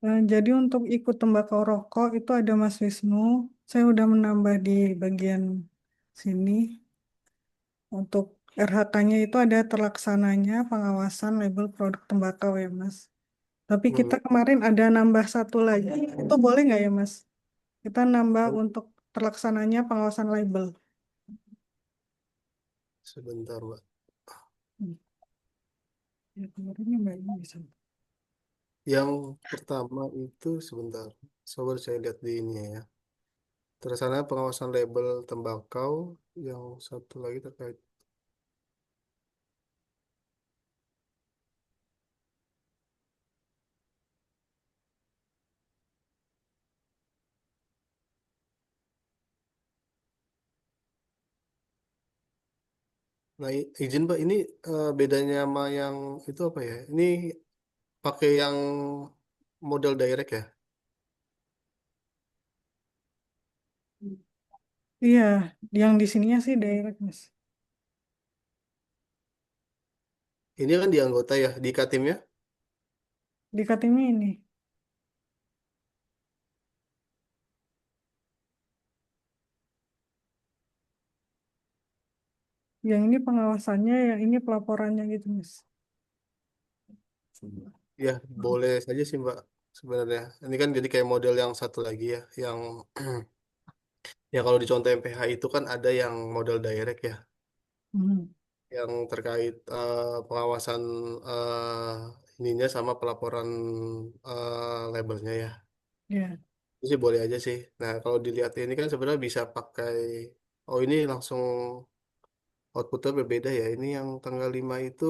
Jadi untuk ikut tembakau rokok itu ada Mas Wisnu. Saya udah menambah di bagian sini. Untuk RHK-nya itu ada terlaksananya pengawasan label produk tembakau ya Mas. Tapi kita Hmm, kemarin ada nambah satu lagi. Itu boleh nggak ya Mas? Kita nambah untuk terlaksananya pengawasan label. sebentar, Mbak. Hmm. Ya, kemarinnya Mbak ini bisa. Yang pertama itu sebentar. Coba saya lihat di ini ya. Tersana pengawasan label tembakau. Yang satu lagi terkait. Nah, izin Pak, ini bedanya sama yang itu apa ya? Ini pakai yang model direct ya? Iya, yang di sininya sih direct Mas. Ini kan di anggota ya, di Katimnya. Di KTM ini. Yang ini pengawasannya, yang ini pelaporannya gitu Mas. Ya, boleh saja sih Mbak sebenarnya. Ini kan jadi kayak model yang satu lagi ya, yang ya kalau di contoh MPH itu kan ada yang model direct ya, Hmm. yang terkait pengawasan ininya sama pelaporan labelnya ya. Ya. Itu sih boleh aja sih. Nah, kalau dilihat ini kan sebenarnya bisa pakai, oh ini langsung outputnya berbeda ya. Ini yang tanggal 5 itu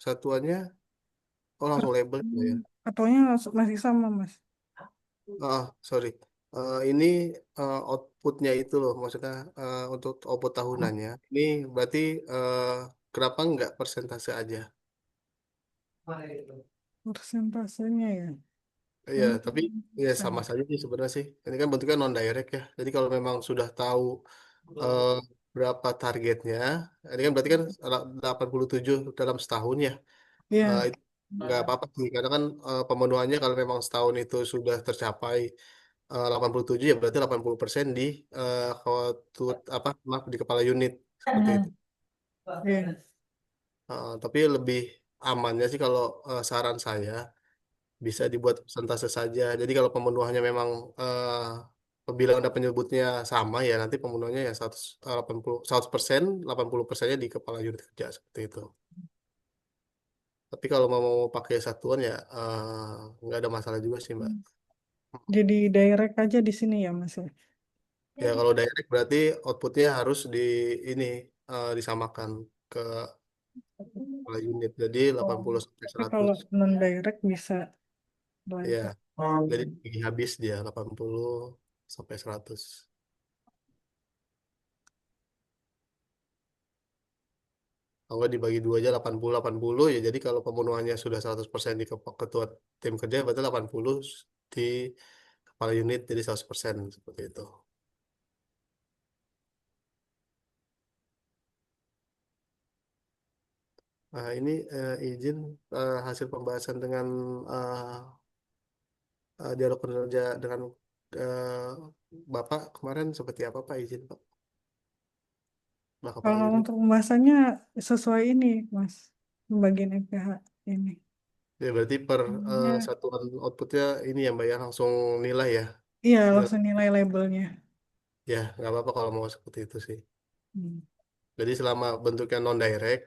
satuannya, oh langsung label ya. Ataunya masih sama Mas. Sorry. Ini outputnya itu loh, maksudnya untuk output tahunannya. Ini berarti eh, kenapa nggak persentase aja? Persentasenya ya. Iya, Ini tapi ya sama sama. saja sih sebenarnya sih. Ini kan bentuknya non direct ya. Jadi kalau memang sudah tahu eh, berapa targetnya, ini kan berarti kan 87 dalam setahun ya. Ya. Itu nggak apa-apa sih, karena kan pemenuhannya kalau memang setahun itu sudah tercapai 87 ya berarti 80% di apa maaf di kepala unit seperti itu. Hmm. Ya. Tapi lebih amannya sih kalau saran saya bisa dibuat persentase saja. Jadi kalau pemenuhannya memang bila ada penyebutnya sama ya nanti pemenuhannya ya 180 100%, 80%-nya di kepala unit kerja seperti itu. Tapi kalau mau pakai satuan ya nggak ada masalah juga sih Mbak. Jadi direct aja di sini ya Mas ya. Ya kalau direct berarti outputnya harus di ini disamakan ke kepala unit. Jadi Oh. 80 sampai Tapi 100. kalau non direct bisa Ya, direct. jadi habis dia 80 sampai 100. Kalau nggak dibagi dua aja 80 80 ya. Jadi kalau pemenuhannya sudah 100% di ketua tim kerja berarti 80 di kepala unit jadi 100% seperti itu. Nah, ini izin hasil pembahasan dengan eh, dialog kerja dengan eh, Bapak kemarin seperti apa Pak izin Pak? Nah, kepala Kalau unit. untuk pembahasannya sesuai ini Mas. Bagian FPH ini. Ya berarti per Namanya, satuan outputnya ini ya Mbak ya langsung nilai ya. iya Nilai. langsung nilai labelnya. Ya nggak apa-apa kalau mau seperti itu sih. Hmm. Jadi selama bentuknya non direct,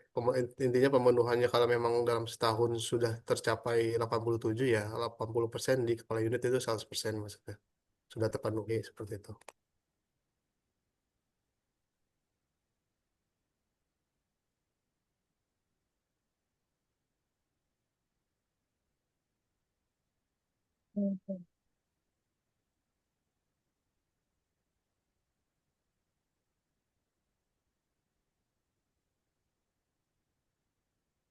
intinya pemenuhannya kalau memang dalam setahun sudah tercapai 87 ya 80% di kepala unit itu 100% maksudnya. Sudah terpenuhi seperti itu.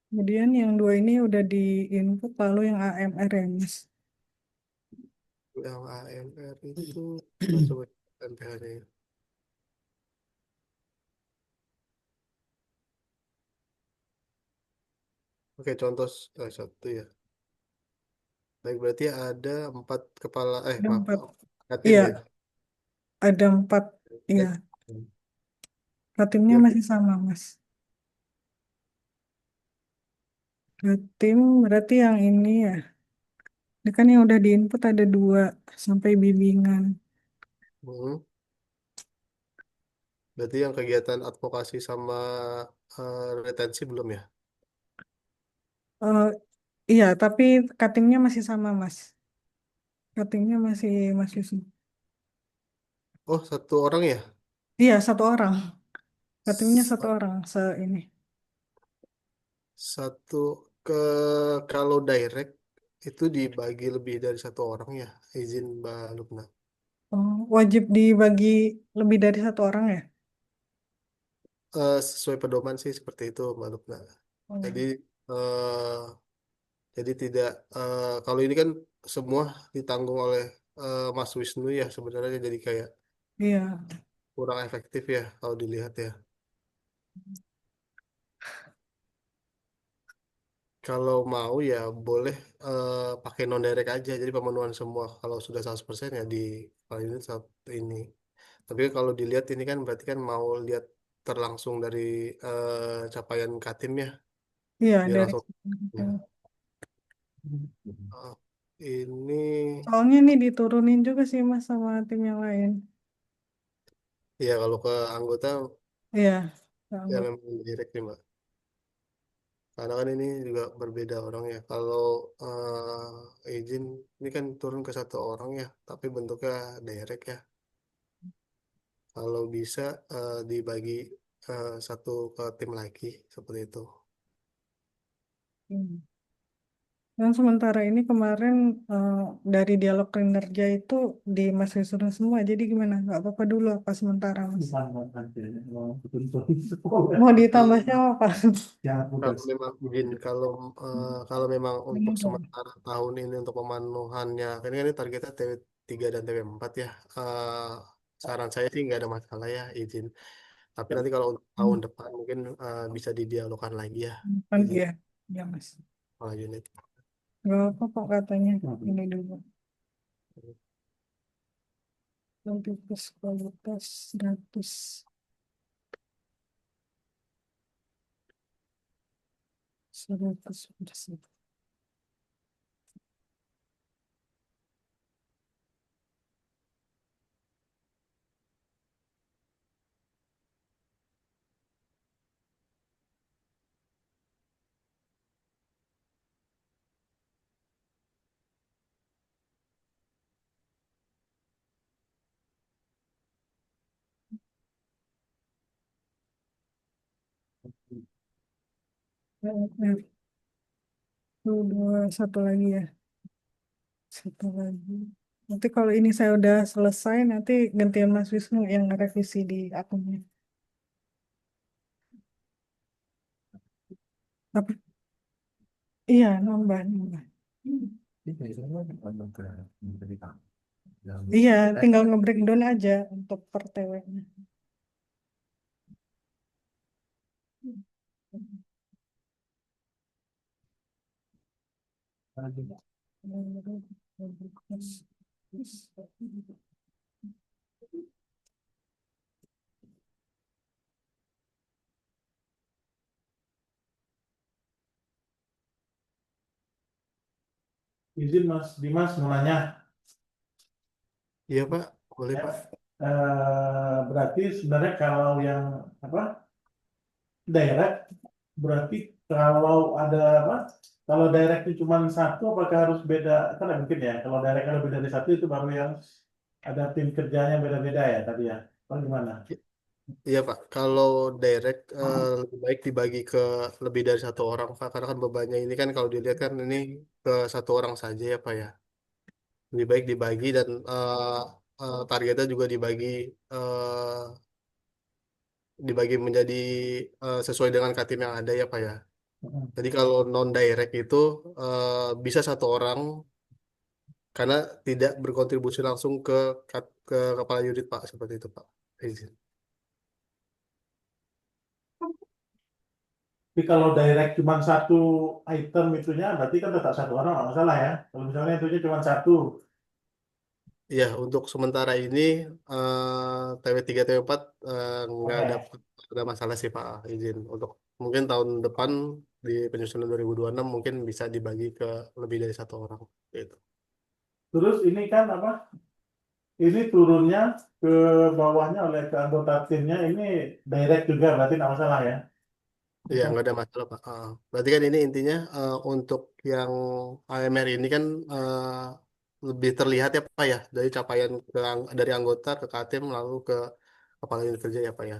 Kemudian yang dua ini udah di input lalu yang AMR ya Mas. Yang AMR itu kita coba MPH-nya ya. Oke contoh satu ya. Baik, berarti ada empat kepala, Ada maaf, empat. Katim Iya, ya. ada empat. Iya, Baik. Katimnya Ya, masih sama, Mas. Katim berarti yang ini ya. Ini kan yang udah diinput ada dua sampai bimbingan. hmm. Berarti yang kegiatan advokasi sama retensi belum ya? Eh, iya, tapi Katimnya masih sama, Mas. Katimnya masih Mas Wisnu. Oh, satu orang ya? Iya, satu orang. Katimnya satu Sa- orang ini. Satu ke kalau direct itu dibagi lebih dari satu orang ya, izin Mbak Lukna. Oh, wajib dibagi lebih dari satu orang ya? Sesuai pedoman sih seperti itu Mbak Lukna. Oh, Jadi eh, tidak kalau ini kan semua ditanggung oleh Mas Wisnu ya sebenarnya jadi kayak iya, kurang efektif ya kalau dilihat ya. Kalau mau ya boleh pakai non direct aja. Jadi pemenuhan semua kalau sudah 100% ya di paling ini ini. Tapi kalau dilihat ini kan berarti kan mau lihat terlangsung dari capaian Katim ya. iya Biar dari. langsung ya. Eh, ini Soalnya ini diturunin juga sih Mas sama tim yang lain. ya kalau ke anggota Iya, ya anggap. memang direct nih Mbak. Karena kan ini juga berbeda orang ya. Kalau izin ini kan turun ke satu orang ya, tapi bentuknya direct ya. Kalau bisa dibagi satu ke tim lagi seperti itu. Hmm. Dan sementara ini kemarin eh, dari dialog kinerja itu di Mas Wisnu semua. Jadi gimana? Nggak apa-apa dulu apa sementara Mas? Mau ditambah Kalau siapa Pak? kalau memang izin kalau memang untuk sementara tahun ini untuk pemenuhannya, kan ini targetnya TW3 dan TW4 ya. Saran saya sih nggak ada masalah ya izin. Tapi nanti kalau untuk tahun depan mungkin bisa didialogkan lagi ya Kan izin ya, ya Mas. kepala unit. Nggak apa-apa katanya. Ini dulu. Kualitas kualitas 100. 100%. Dua, satu lagi ya. Satu lagi. Nanti kalau ini saya udah selesai, nanti gantian Mas Wisnu yang revisi di akunnya. Apa? Iya, nambah, nambah. Iya, tinggal nge-breakdown aja untuk per TW-nya. Izin Mas Dimas mau nanya, Iya Pak, boleh ya. Pak. Berarti sebenarnya kalau yang apa direct, berarti kalau ada apa? Kalau direct itu cuma satu, apakah harus beda? Kan nggak mungkin ya. Kalau direct lebih dari satu itu baru yang ada tim kerjanya beda-beda ya tadi ya. Atau gimana? Iya Pak, kalau direct lebih baik dibagi ke lebih dari satu orang Pak, karena kan bebannya ini kan kalau dilihat kan ini ke satu orang saja ya Pak ya. Lebih baik dibagi dan targetnya juga dibagi menjadi sesuai dengan katim yang ada ya Pak ya. Mm-mm. Jadi kalau non direct itu bisa satu orang karena tidak berkontribusi langsung ke kepala unit Pak seperti itu Pak. Izin. Tapi kalau direct cuma satu item itunya, berarti kan tetap satu orang nggak masalah ya. Kalau misalnya itunya cuma satu, Ya, untuk sementara ini TW3 TW4 nggak oke. ada masalah sih Pak izin. Untuk mungkin tahun depan di penyusunan 2026 mungkin bisa dibagi ke lebih dari satu orang gitu. Terus ini kan apa? Ini turunnya ke bawahnya oleh ke anggota timnya ini direct juga berarti nggak masalah ya. Iya, nggak ada masalah Pak. Berarti kan ini intinya untuk yang AMR ini kan lebih terlihat ya Pak ya dari capaian dari anggota ke Katim lalu ke kepala unit kerja ya Pak ya.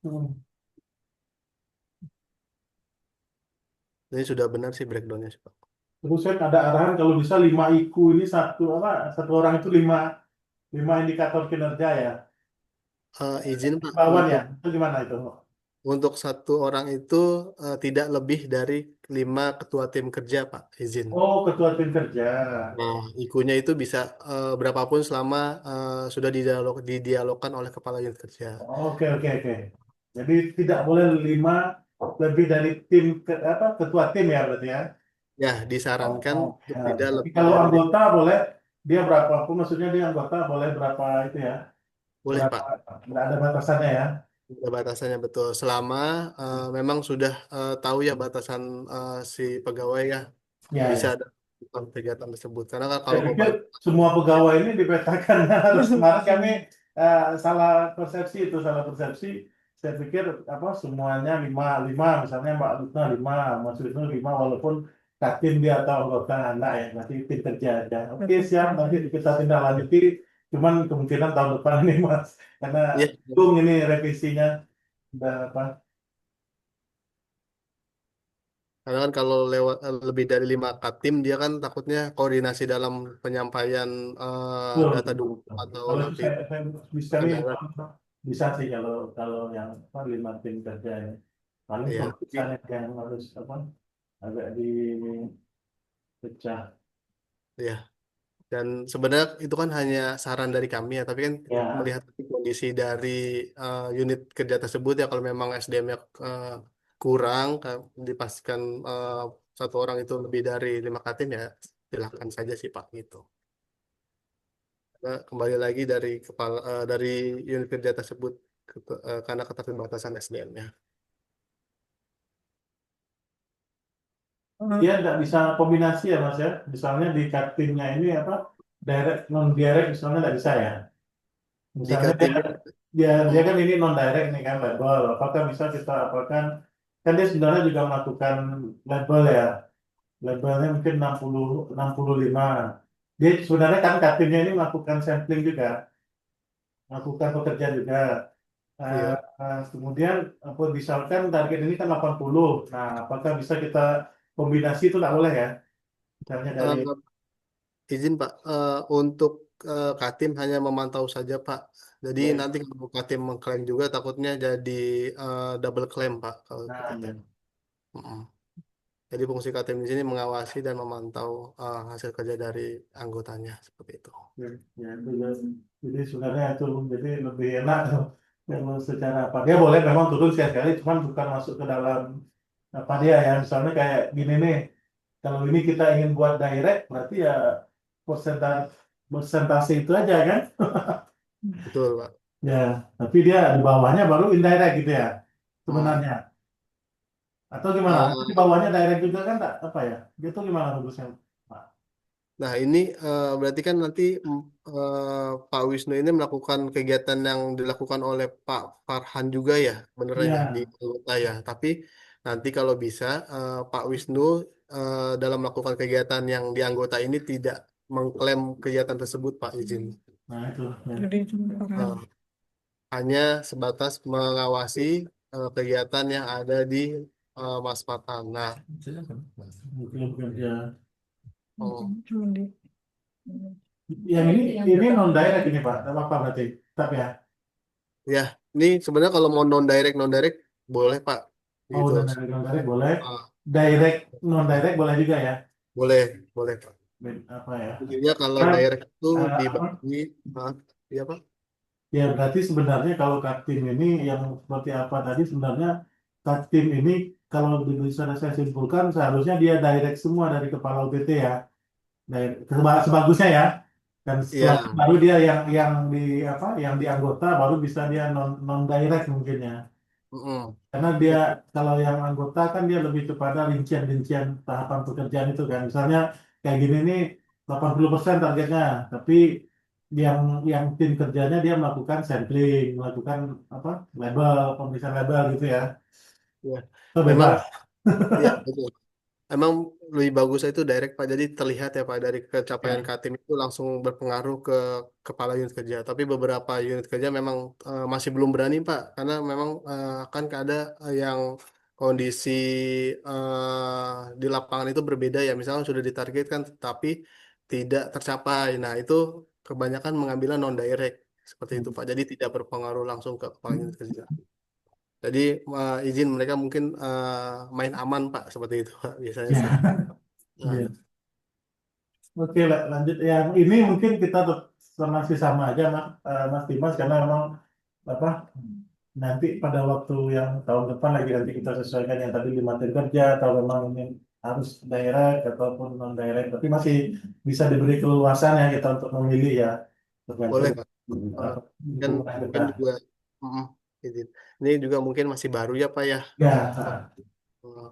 Hmm. Ini sudah benar sih breakdownnya sih Pak. Terus saya ada arahan kalau bisa 5 IQ ini satu apa satu orang itu lima indikator kinerja ya. Izin Pak Imbauan ya. untuk Itu gimana itu? satu orang itu tidak lebih dari 5 ketua tim kerja Pak izin. Oh, ketua tim kerja. Nah, IQ-nya itu bisa berapapun selama sudah didialogkan oleh kepala unit kerja. Oke, oke, oke. Jadi tidak boleh 5 lebih dari tim apa ketua tim ya berarti ya. Ya, Oh, disarankan oh, untuk ya. tidak Tapi lebih kalau dari anggota boleh dia berapapun maksudnya dia anggota boleh berapa itu ya. boleh Berapa Pak. nggak ada batasannya ya. Ada batasannya betul. Selama memang sudah tahu ya batasan si pegawai ya Ya, bisa ya. ada kegiatan tersebut. Karena kan Saya kalau pikir membagi, semua pegawai ini dipetakan harus kemarin kami salah persepsi itu salah persepsi. Saya pikir apa semuanya lima lima misalnya Mbak Lutna lima, Mas Wisnu lima walaupun kaktin dia atau anggota anak ya nanti tim kerja aja. Oke siap nanti kita tindak lanjuti. Cuman kemungkinan tahun depan ini Mas karena ya, belum ini revisinya udah apa? karena kan kalau lewat lebih dari 5 Katim dia kan takutnya koordinasi dalam penyampaian Betul, data betul, dulu betul. atau Kalau itu nanti saya bisa nih kendala. bisa sih kalau yang apa, 5 tim kerja ya. Paling Ya, tapi misalnya yang harus apa agak dipecah ya. Dan sebenarnya itu kan hanya saran dari kami ya, tapi kan ya. melihat kondisi dari unit kerja tersebut ya kalau memang SDM-nya kurang, dipastikan satu orang itu lebih dari 5 Katim ya silakan saja sih Pak gitu. Kembali lagi dari dari unit kerja tersebut karena keterbatasan SDM-nya. Dia nggak bisa kombinasi ya Mas ya. Misalnya di kartinnya ini apa direct non direct misalnya nggak bisa ya. Di Misalnya dia Katimnya, dia hmm, kan ini non direct nih kan label. Apakah bisa kita apakan kan dia sebenarnya juga melakukan label ya. Labelnya mungkin 65. Dia sebenarnya kan kartinnya ini melakukan sampling juga, melakukan pekerjaan juga. Eh, iya. kemudian apa misalkan target ini kan 80. Nah, apakah bisa kita kombinasi itu nggak boleh ya? Misalnya dari Eh, izin Pak, untuk Katim hanya memantau saja Pak. Jadi ya. nanti kalau Katim mengklaim juga takutnya jadi double claim Pak kalau Nah, kita. ya. Mm-mm. Jadi fungsi Katim di sini mengawasi dan memantau hasil kerja dari anggotanya seperti itu. Ya, ya, itu kan. Jadi sebenarnya itu jadi lebih enak tuh. Kalau secara apa dia boleh memang turun sekali-sekali, cuman bukan masuk ke dalam apa dia ya. Misalnya kayak gini nih, kalau ini kita ingin buat direct, berarti ya persentase persentase itu aja kan? Betul Pak. Ya, tapi dia di bawahnya baru indirect gitu ya Hmm. sebenarnya. Atau gimana? Di Eh, bawahnya direct juga kan tak apa ya? Gitu gimana bagusnya, Pak? nah ini berarti kan nanti Pak Wisnu ini melakukan kegiatan yang dilakukan oleh Pak Farhan juga ya, beneran ya di Iya. anggota ya. Tapi nanti kalau bisa Pak Wisnu dalam melakukan kegiatan yang di anggota ini tidak mengklaim kegiatan tersebut Pak izin. Nah itu. Ya. Jadi cuma peran. Eh, hanya sebatas mengawasi kegiatan yang ada di Mas Farhan. Nah, Mungkin kerja. oh, Cuma di Yang ini non direct ini Pak, apa apa berarti? Tetap ya. ya, ini sebenarnya kalau mau non direct boleh Pak, Oh gitu. udah direct non direct boleh. Ah, Direct non direct boleh juga ya. boleh, boleh Pak. Apa ya? Intinya kalau Kan direct itu apa? dibagi, ah, iya Pak. Ya berarti sebenarnya kalau Kaktim ini yang seperti apa tadi sebenarnya Kaktim ini kalau bisa saya simpulkan seharusnya dia direct semua dari kepala UPT ya. Sebagusnya ya. Dan setelah itu Iya, baru dia yang di apa yang di anggota baru bisa dia non direct mungkin ya. mm-mm. Karena dia kalau yang anggota kan dia lebih kepada rincian-rincian tahapan pekerjaan itu kan. Misalnya kayak gini nih 80% targetnya, tapi yang tim kerjanya dia melakukan sampling, melakukan apa label, pemeriksaan label gitu ya. Iya. Itu Memang, bebas. ya betul. Emang lebih bagusnya itu direct Pak, jadi terlihat ya Pak dari Ya. capaian Katim itu langsung berpengaruh ke kepala unit kerja. Tapi beberapa unit kerja memang masih belum berani Pak, karena memang kan ada yang kondisi di lapangan itu berbeda ya. Misalnya sudah ditargetkan tapi tidak tercapai. Nah itu kebanyakan mengambilnya non direct seperti itu Pak. Jadi tidak berpengaruh langsung ke kepala unit kerja. Jadi izin mereka mungkin main aman Pak seperti itu Pak biasanya sih. Ya. Nah, Iya. Oke, lanjut. Yang ini mungkin kita masih sama aja, Mas Dimas, karena memang apa nanti pada waktu yang tahun depan lagi nanti kita sesuaikan yang tadi 5 tahun kerja atau memang ini harus direct ataupun non direct, tapi masih bisa diberi keleluasan ya kita untuk memilih ya tergantung boleh Pak. Eh, dan lingkungan kita. mungkin juga mm, izin. Ini juga mungkin masih baru ya Pak ya. Ya, Eh,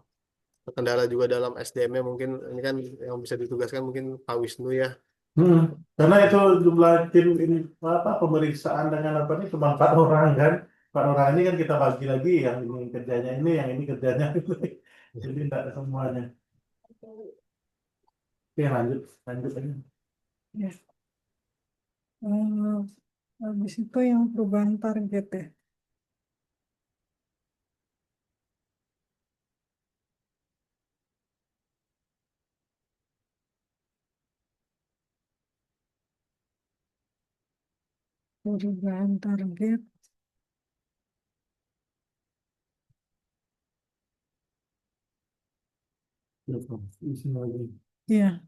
Kendala juga dalam SDM-nya mungkin ini kan yang bisa ditugaskan mungkin Pak Wisnu ya. hmm. Karena itu jumlah tim ini apa pemeriksaan dengan apa ini cuma 4 orang kan. 4 orang ini kan kita bagi lagi yang ini kerjanya ini, yang ini kerjanya itu. Jadi tidak ada semuanya. Oke, lanjut, lanjut aja. Ya. Eh, habis itu yang perubahan target ya. Perubahan target. Isi lagi. Ya,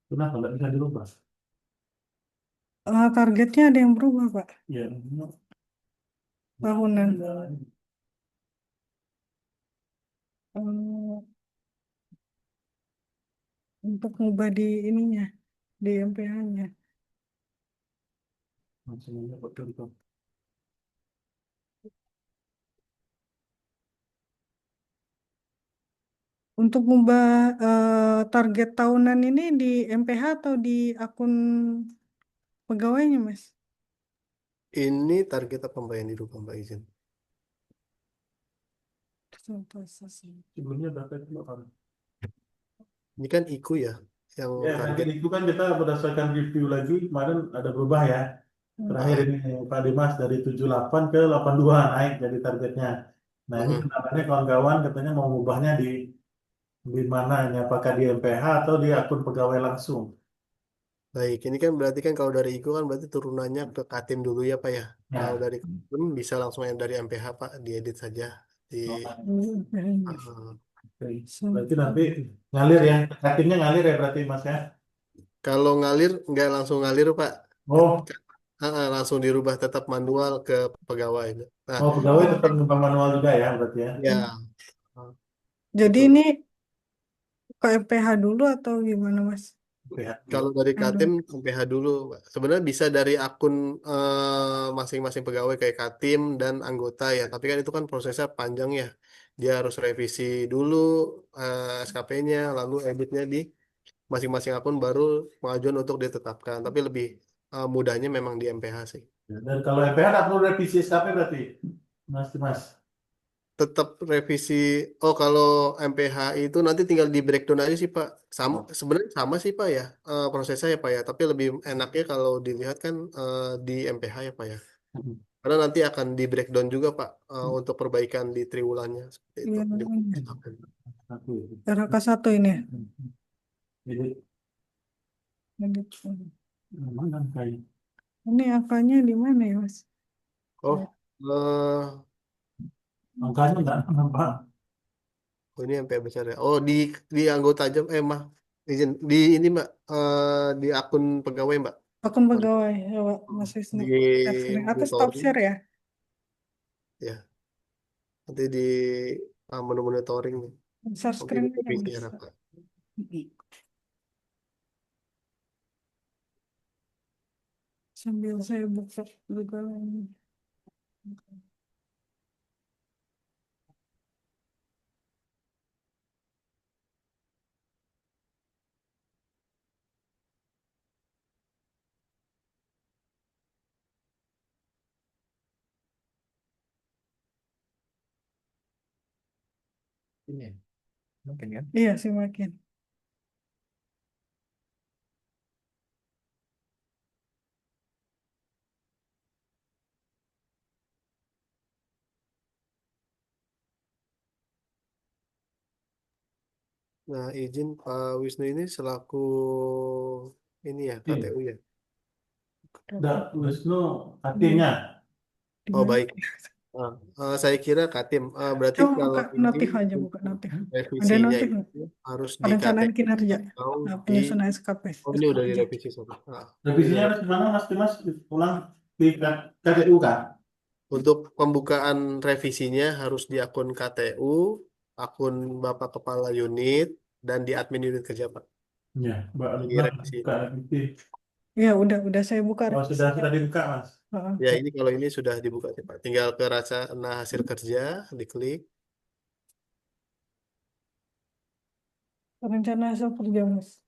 Kenapa nggak bisa dirubah? targetnya ada yang berubah, Pak. Ya, Tahunan. Eh, untuk ngubah di ininya, di MPH-nya. maksudnya betul. Untuk ngubah target tahunan ini di MPH atau di akun pegawainya, Mas? Ini target apa Mbak yang dirubah Mbak izin? Sebelumnya berapa itu kan? Ini kan IKU ya yang Ya, nanti target. itu kan kita berdasarkan review lagi kemarin ada berubah ya. Terakhir Ah, ini Pak Dimas dari 78 ke 82 naik jadi targetnya. Nah ini mm-mm. kenalannya kawan-kawan katanya mau mengubahnya di mananya, apakah di MPH atau di akun pegawai langsung. Baik, ini kan berarti kan kalau dari IKU kan berarti turunannya ke Katim dulu ya Pak ya. Kalau Ya, dari Katim bisa langsung yang dari MPH Pak diedit saja di oh, MPH-nya. oke. Berarti nanti ngalir ya, cuttingnya ngalir ya berarti Mas ya. kalau ngalir nggak langsung ngalir Pak. Oh, Langsung dirubah tetap manual ke pegawai. Nah, oh pegawai tetap ngubah manual juga ya berarti ya. ya Jadi betul. ini ke MPH dulu atau gimana, Mas? Lihat dulu. Kalau dari Aduh. Katim MPH dulu, Pak. Sebenarnya bisa dari akun masing-masing pegawai kayak Katim dan anggota ya. Tapi kan itu kan prosesnya panjang ya. Dia harus revisi dulu SKP-nya, lalu editnya di masing-masing akun baru pengajuan untuk ditetapkan. Tapi lebih mudahnya memang di MPH sih. Dan kalau MPH nggak perlu revisi SKP berarti, Mas. Tetap revisi. Oh, kalau MPH itu nanti tinggal di breakdown aja sih Pak. Sama, Oh. sebenarnya sama sih Pak ya, prosesnya ya Pak ya. Tapi lebih enaknya kalau dilihat kan di MPH ya Pak ya. Karena nanti akan di breakdown juga Pak untuk perbaikan di triwulannya seperti itu. Iya, Di, Satu. RHK 1 ini ya? Jadi Gitu. mana kayak Ini angkanya di mana ya, Mas? oh, eh, angkanya nggak nampak. oh, ini MPH besar ya. Oh, di anggota aja, mah izin di ini Mbak, di akun pegawai Mbak. Akun pegawai, ya, Pak, Mas Wisnu. Di Share screen. Atau stop monitoring share ya? ya. Nanti di menu monitoring nih. Share Mungkin screen aja, revisi Mas. apa. Sambil saya buka juga ini. Ini ya, mungkin kan? Iya sih makin. Nah, izin Pak Wisnu ini selaku ini ya, Tim. KTU ya. Dan Wisnu artinya Di Oh mana? baik. Saya kira Katim. Berarti Coba kalau buka ini notif aja, buka notif. Ada revisinya notif nggak? itu harus di Perencanaan KTU kinerja. atau Nah, di penyusunan SKP. oh ini udah direvisi sobat. revisinya harus di mana Mas Dimas? Ulang di KTU kan? Untuk pembukaan revisinya harus di akun KTU, akun Bapak Kepala Unit, dan di admin unit kerja Pak. Ya, Mbak Di Lutna revisi. buka revisi. Ya udah saya buka Oh, sudah dibuka Mas. Heeh. Ya ini kalau ini sudah dibuka sih, Pak. Tinggal ke Racana hasil kerja, diklik. Rencana hasil kerja, Mas.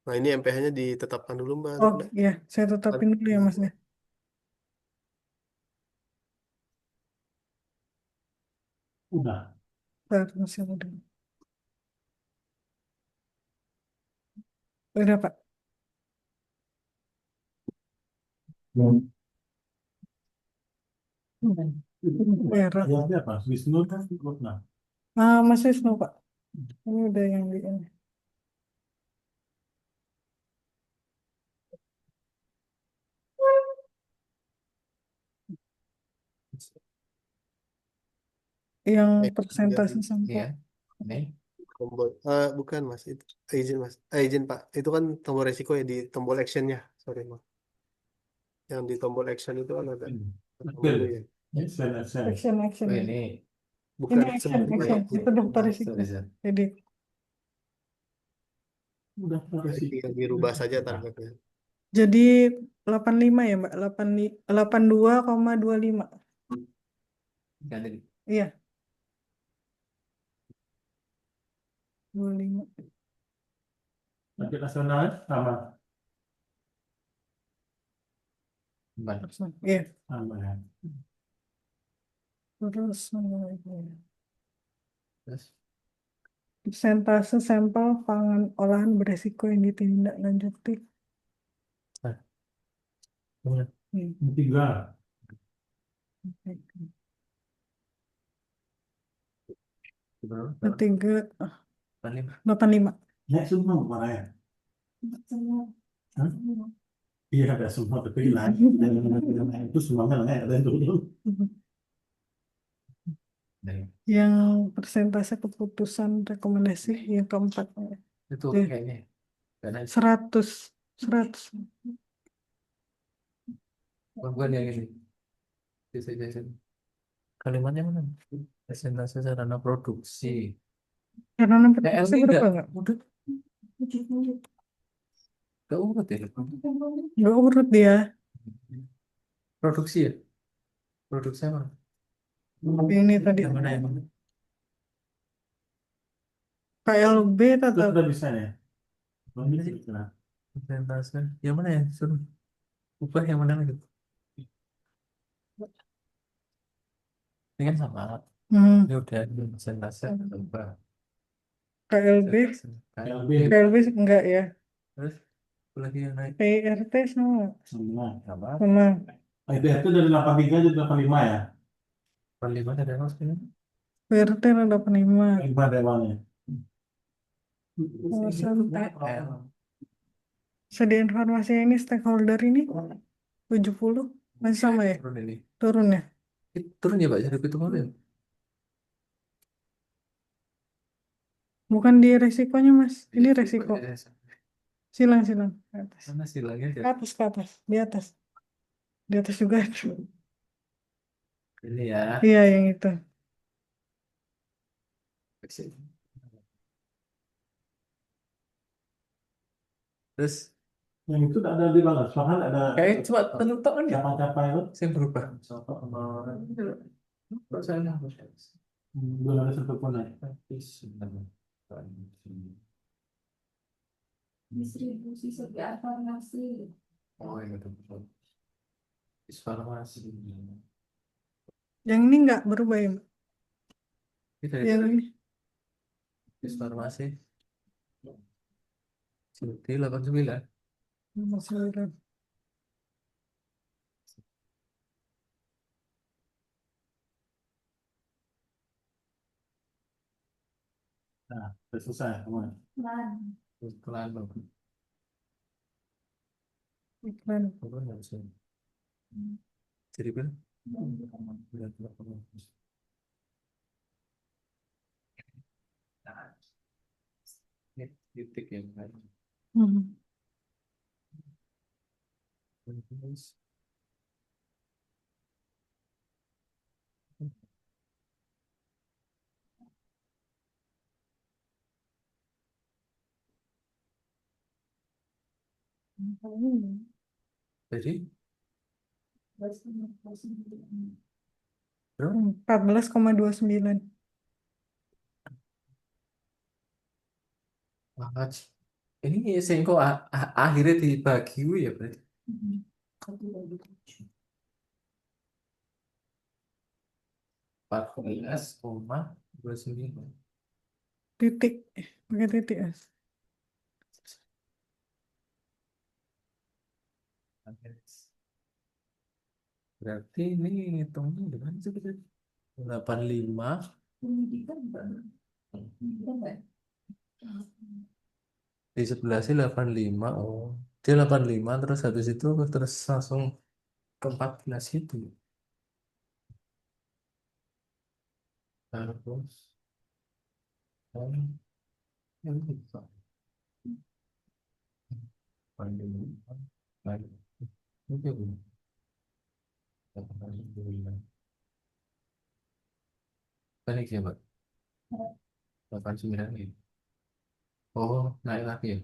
Nah ini MPH-nya ditetapkan dulu Mbak Oh Lutna. iya, saya tetapin dulu ya, Mas ya. Udah. Bentar, masih ada. Udah, Pak. Merah. Ayatnya apa? Wisnu kan Lutna. Mas Wisnu, Pak. Ini udah yang di ini. Yang persentase sampel. Iya, ini Tombol, bukan Mas, itu izin Mas, izin Pak, itu kan tombol resiko ya di tombol actionnya, sorry Mas. Yang di tombol action itu kan ada menu ya. Action. Action. oh ini Bukan Ini action. sebelumnya Itu daftar risiko. bisa. Jadi, Udah tinggal dirubah saja targetnya. jadi 85 ya, Mbak? 82,25. Ganti. Iya. 25. target nasional sama Iya. sama ya. Terus Terus persentase sampel pangan olahan beresiko yang ditindaklanjuti. Tiga. Ketiga, paling 85. Ya semua mana ya? Hah? Iya ada semua tapi lain. Itu semuanya ada itu. Yang persentase keputusan rekomendasi yang keempat. itu Iya. kayaknya karena 100. bukan yang ini. Bisa. Kalimatnya mana? Presentasi sarana produksi. Karena nomor TLB produksi berapa enggak? nggak? Udah. Enggak urut ya? Nggak urut dia. Produksi ya? Produksi apa? Ini tadi Yang mana yang mana? KLB Itu atau sudah bisa ya? Belum Ini bisa. sih. Presentasi. Yang mana ya? Suruh ubah yang mana lagi? Ini kan sama. Ini udah presentasi ubah. KLB? KLB. KLB enggak ya. Terus apa lagi yang naik? PRT sama. Semua. Apa? Sama. IPR itu dari 83 jadi 85 ya? 45 ada apa sih? PRT ada 5. 5 dewannya. Sedia informasi ini stakeholder ini 70 masih sama ya? Turun ini. Turun ya? Turun ya Pak, jadi itu mobil. Bukan di resikonya Mas. Ini resiko. Silang. Ke atas. Mana silangnya Ke ya? atas. Di atas. Di atas juga ada. Ini ya. Iya, yang itu. Terus Yang itu ada di mana? Soalnya ada kayak cuma tentukan ya. capang-capang itu. Saya berubah. Belum ada sentuhan ya. Distribusi segar farmasi. Oh iya betul. Farmasi. Yang ini nggak berubah ya, Mbak? Kita Yang ini. farmasi. Jadi 89. Masih ada. Nah, sudah selesai teman. Dan Iklan bagus. Iklan. Apa nggak bisa? Jadi kan? Ini titik yang lain. Hmm. Terus, jadi berapa? 14,29. Banget. Ini sengko akhirnya dibagi ya berarti. 14,29. Titik. Pakai titik ya. Berarti ini hitungnya di mana sih kita? 85. pendidikan bukan? Pendidikan nggak? Di sebelah sih 85. Oh, dia 85 terus habis itu terus langsung ke 14 itu. Terus oh, ini bisa. Pandemi. Baik. Oke, Bu. 89. Balik ya, Pak. 89 ya. Oh, naik lagi ya.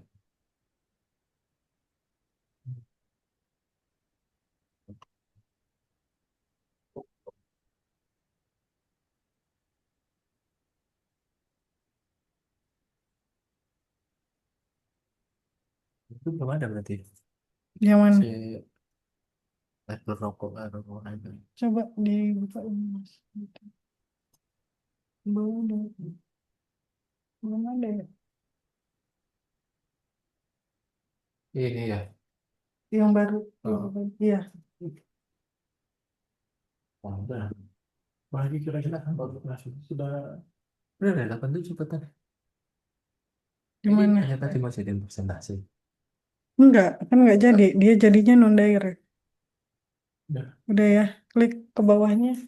Itu belum ada berarti. Yang mana? Si level rokok atau ada. Coba dibuka ini, Mas. Belum ada. Belum ada ya. Ini ya. Yang baru. Oh. Iya. Udah. Bagi kira-kira kan baru sudah. Udah ada 87 betul. Gimana? Hanya tadi masih ada presentasi. Enggak, kan enggak jadi. Dia jadinya non direct. Ya. Udah ya, klik ke bawahnya.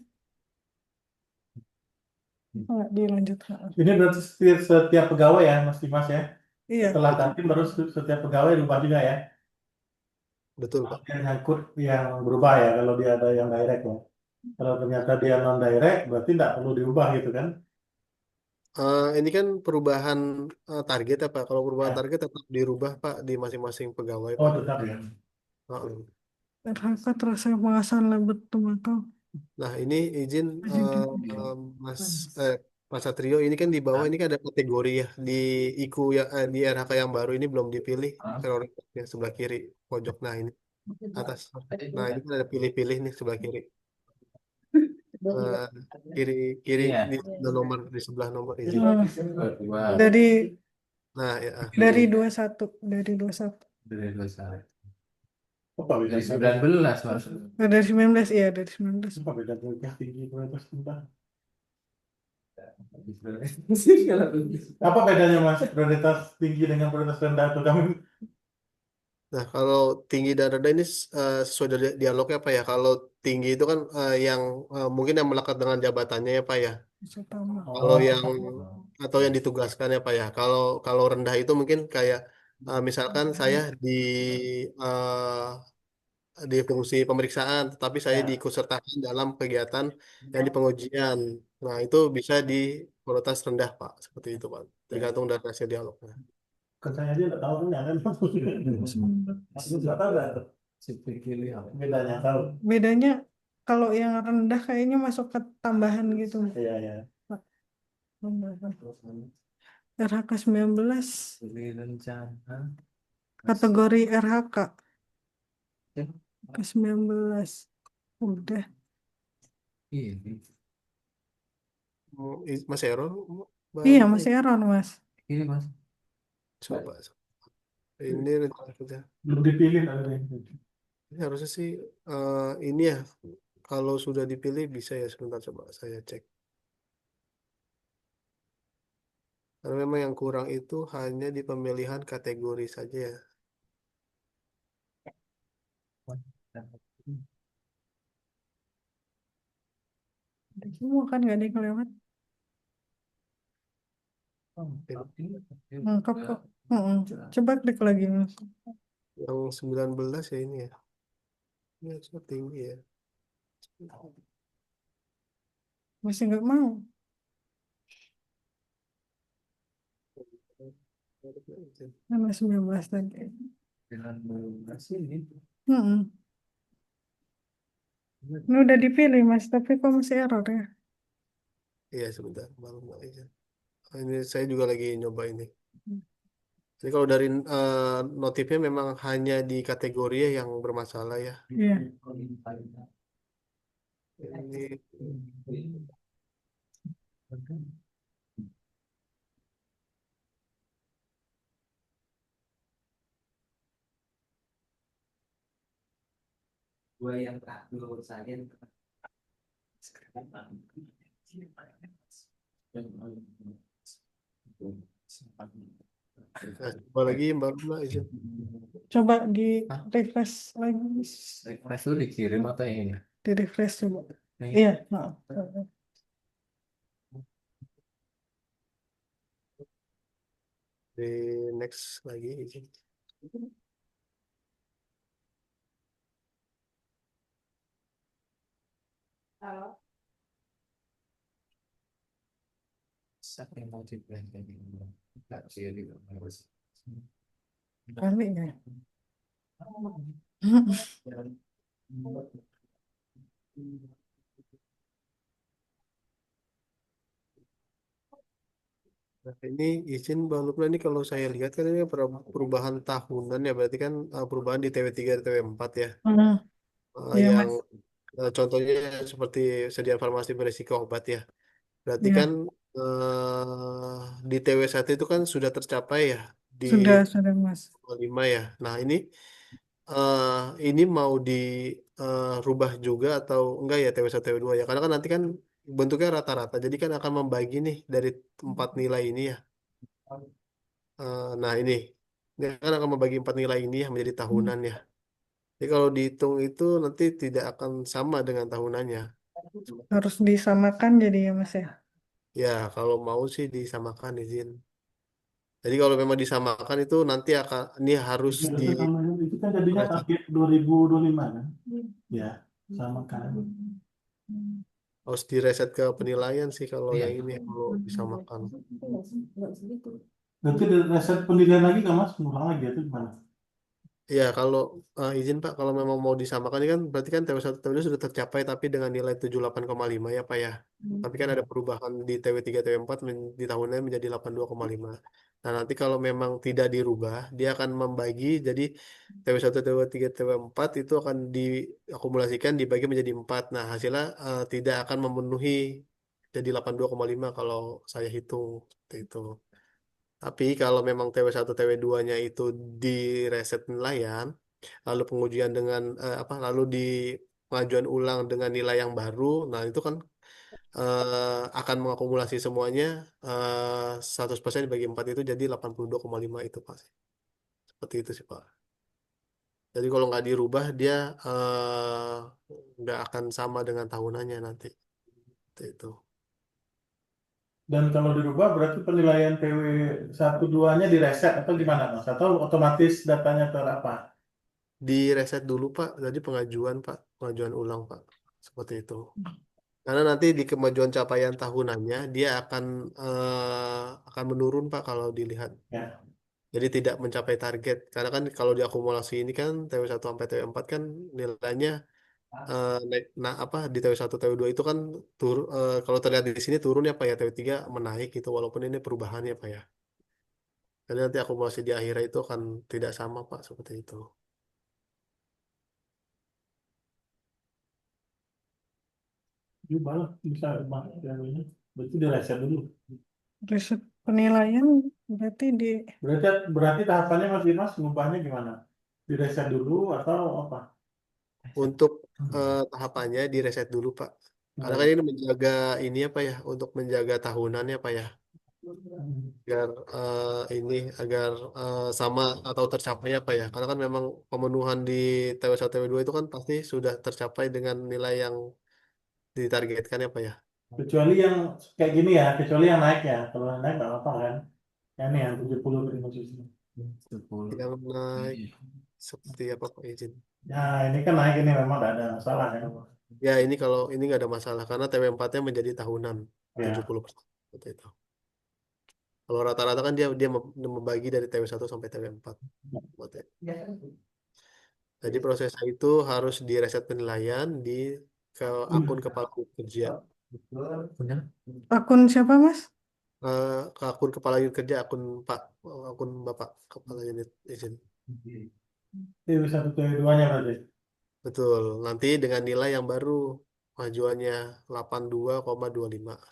Enggak dilanjut. Ini berarti setiap pegawai ya, Mas Dimas ya. Iya. Setelah tadi baru setiap pegawai berubah juga ya. Betul, Pak. Yang nyangkut yang berubah ya kalau dia ada yang direct ya. Kalau ternyata dia non direct berarti tidak perlu diubah gitu kan? Ini kan perubahan target ya, Pak. Kalau perubahan Ya. target tetap dirubah, Pak, di masing-masing pegawai, Oh Pak. tetap ya. Heeh. RHK terasa pengawasan labet tembakau. Nah, ini izin Jadi, Mas Mas Satrio, ini kan di bawah ini kan ada kategori ya di IKU ya, di RHK yang baru ini belum dipilih prioritasnya sebelah kiri pojok. Nah, ini atas. Nah, ini kan ada pilih-pilih nih sebelah kiri. Eh, kiri kiri Iya. di sebelah nomor, di sebelah nomor izin. dari Nah, ya. dari 21, dari 21. Dari 21. Apa beda? Dari 19 Mas. Dari 19, iya dari 19. Apa beda prioritas tinggi prioritas rendah? Apa bedanya Mas prioritas tinggi dengan prioritas rendah itu kami? Nah, kalau tinggi dan rendah ini sesuai dari dialognya Pak ya. Kalau tinggi itu kan yang mungkin yang melekat dengan jabatannya ya Pak ya. Bisa tambah. Kalau yang atau yang ditugaskan ya Pak ya. Kalau kalau rendah itu mungkin kayak misalkan saya di di fungsi pemeriksaan, tetapi saya Ya, diikutsertakan dalam kegiatan yang di pengujian. Nah, itu bisa di kualitas rendah, Pak. Seperti itu, Pak. Tergantung dari hasil dialognya. ke saya aja nggak tahu tuh kan. Aku nggak tahu nggak tuh Si pilih apa? bedanya tahu. Bedanya kalau yang rendah kayaknya masuk ke tambahan gitu. Iya ya. Tambahan. RHK 19 Pilih rencana. kategori RHK Ya, ke 19 udah. ini. Mas Ero, Iya Mbak, masih error Mas. Ini Mas. coba. Ini rencana kerja. Belum dipilih tadi. Ini harusnya sih ini ya. Kalau sudah dipilih bisa ya, sebentar coba saya cek. Karena memang yang kurang itu hanya di pemilihan kategori saja ya. Semua kan nggak ada yang kelewat. Lengkap kok. Coba klik lagi Mas. Yang 19 ya ini ya. Ini harusnya tinggi ya. Masih nggak mau. Mana 19 tadi. Dengan masih ini. Mm-mm. Ini udah dipilih Mas, tapi kok masih error ya? Iya sebentar, baru nggak aja. Ini saya juga lagi nyoba ini. Jadi kalau dari notifnya memang hanya di kategori yang bermasalah ya. Iya. Ini Gue yang tak dulu saya. nah, coba lagi Mbak Luna izin. Coba di refresh lagi. Refresh itu dikirim atau yang ini? Di refresh coba. Yang Iya. Nah. Di next lagi izin. Siapa yang mau dipilih kayak gini? Nggak sih, dia harus. Kali ya. Nah, ini izin Mbak Luna ini kalau saya lihat kan ini perubahan tahunan ya, berarti kan perubahan di TW3 dan TW4 ya. Iya Yang Mas. contohnya seperti sedia farmasi beresiko obat ya. Berarti Iya. kan di TW1 itu kan sudah tercapai ya di Sudah Mas. 5 ya. Nah, eh, ini mau dirubah juga atau enggak ya TW1 TW2 ya. Karena kan nanti kan bentuknya rata-rata. Jadi kan akan membagi nih dari 4 nilai ini ya. Nah, ini kan akan membagi 4 nilai ini ya menjadi tahunan ya. Jadi kalau dihitung itu nanti tidak akan sama dengan tahunannya. Harus disamakan jadi ya Mas ya. Ya, kalau mau sih disamakan izin. Jadi kalau memang disamakan itu nanti akan ini harus Itu di sama itu kan jadinya target 2025 kan? Ya, sama kan. harus direset ke penilaian sih kalau Iya. yang ini kalau disamakan. Nggak segitu. Nanti ada reset penilaian lagi nggak Mas? Ngulang lagi itu gimana? Ya, kalau izin Pak, kalau memang mau disamakan ini kan berarti kan TW1 TW2 sudah tercapai tapi dengan nilai 78,5 ya Pak ya. Tapi kan ada perubahan di TW3 TW4 di tahunnya menjadi 82,5. Nah, nanti kalau memang tidak dirubah, dia akan membagi jadi TW1 TW3 TW4 itu akan diakumulasikan dibagi menjadi 4. Nah, hasilnya tidak akan memenuhi jadi 82,5 kalau saya hitung seperti itu. Tapi kalau memang TW1 TW2-nya itu di reset penilaian, lalu pengujian dengan lalu di pengajuan ulang dengan nilai yang baru, nah itu kan akan mengakumulasi semuanya 100% dibagi 4 itu jadi 82,5 itu Pak. Seperti itu sih Pak. Jadi kalau nggak dirubah dia nggak akan sama dengan tahunannya nanti. Seperti itu. Dan kalau dirubah berarti penilaian PW 1 2-nya direset atau gimana Mas? Atau otomatis datanya ke apa? Direset dulu Pak, tadi pengajuan Pak, pengajuan ulang Pak, seperti itu. Karena nanti di kemajuan capaian tahunannya dia akan menurun Pak kalau dilihat. Ya. Jadi tidak mencapai target. Karena kan kalau diakumulasi ini kan TW1 sampai TW4 kan nilainya naik, nah apa di TW1 TW2 itu kan kalau terlihat di sini turun ya Pak ya, TW3 menaik gitu walaupun ini perubahan ya Pak ya. Jadi nanti akumulasi di akhirnya itu akan tidak sama Pak seperti itu. Coba bisa yang ini. Berarti direset dulu. Riset penilaian berarti di Berarti tahapannya Mas ngubahnya gimana? Direset dulu atau apa? Untuk tahapannya direset dulu Pak. Karena kan ini menjaga ini apa ya, untuk menjaga tahunannya Pak ya, agar ini agar sama atau tercapai apa ya. Karena kan memang pemenuhan di TW1 TW2 itu kan pasti sudah tercapai dengan nilai yang ditargetkan ya Pak ya. Kecuali yang kayak gini ya, kecuali yang naik ya. Kalau yang naik nggak apa-apa kan? Yang ini yang 70 tadi maksudnya. 10. Yang naik seperti apa Pak izin? Nah, ini kan naik ini memang nggak ada masalah kan? Ya ini kalau ini nggak ada masalah karena TW4-nya menjadi tahunan Ya. 70%. Seperti itu. Kalau rata-rata kan dia dia membagi dari TW1 sampai TW4. Seperti itu. Jadi prosesnya itu harus direset penilaian ke akun kepala unit kerja. Punya? akun siapa Mas? Ke akun kepala unit kerja, akun Bapak kepala unit izin. TV1 TV2-nya berarti. Betul. Nanti dengan nilai yang baru majuannya 82,25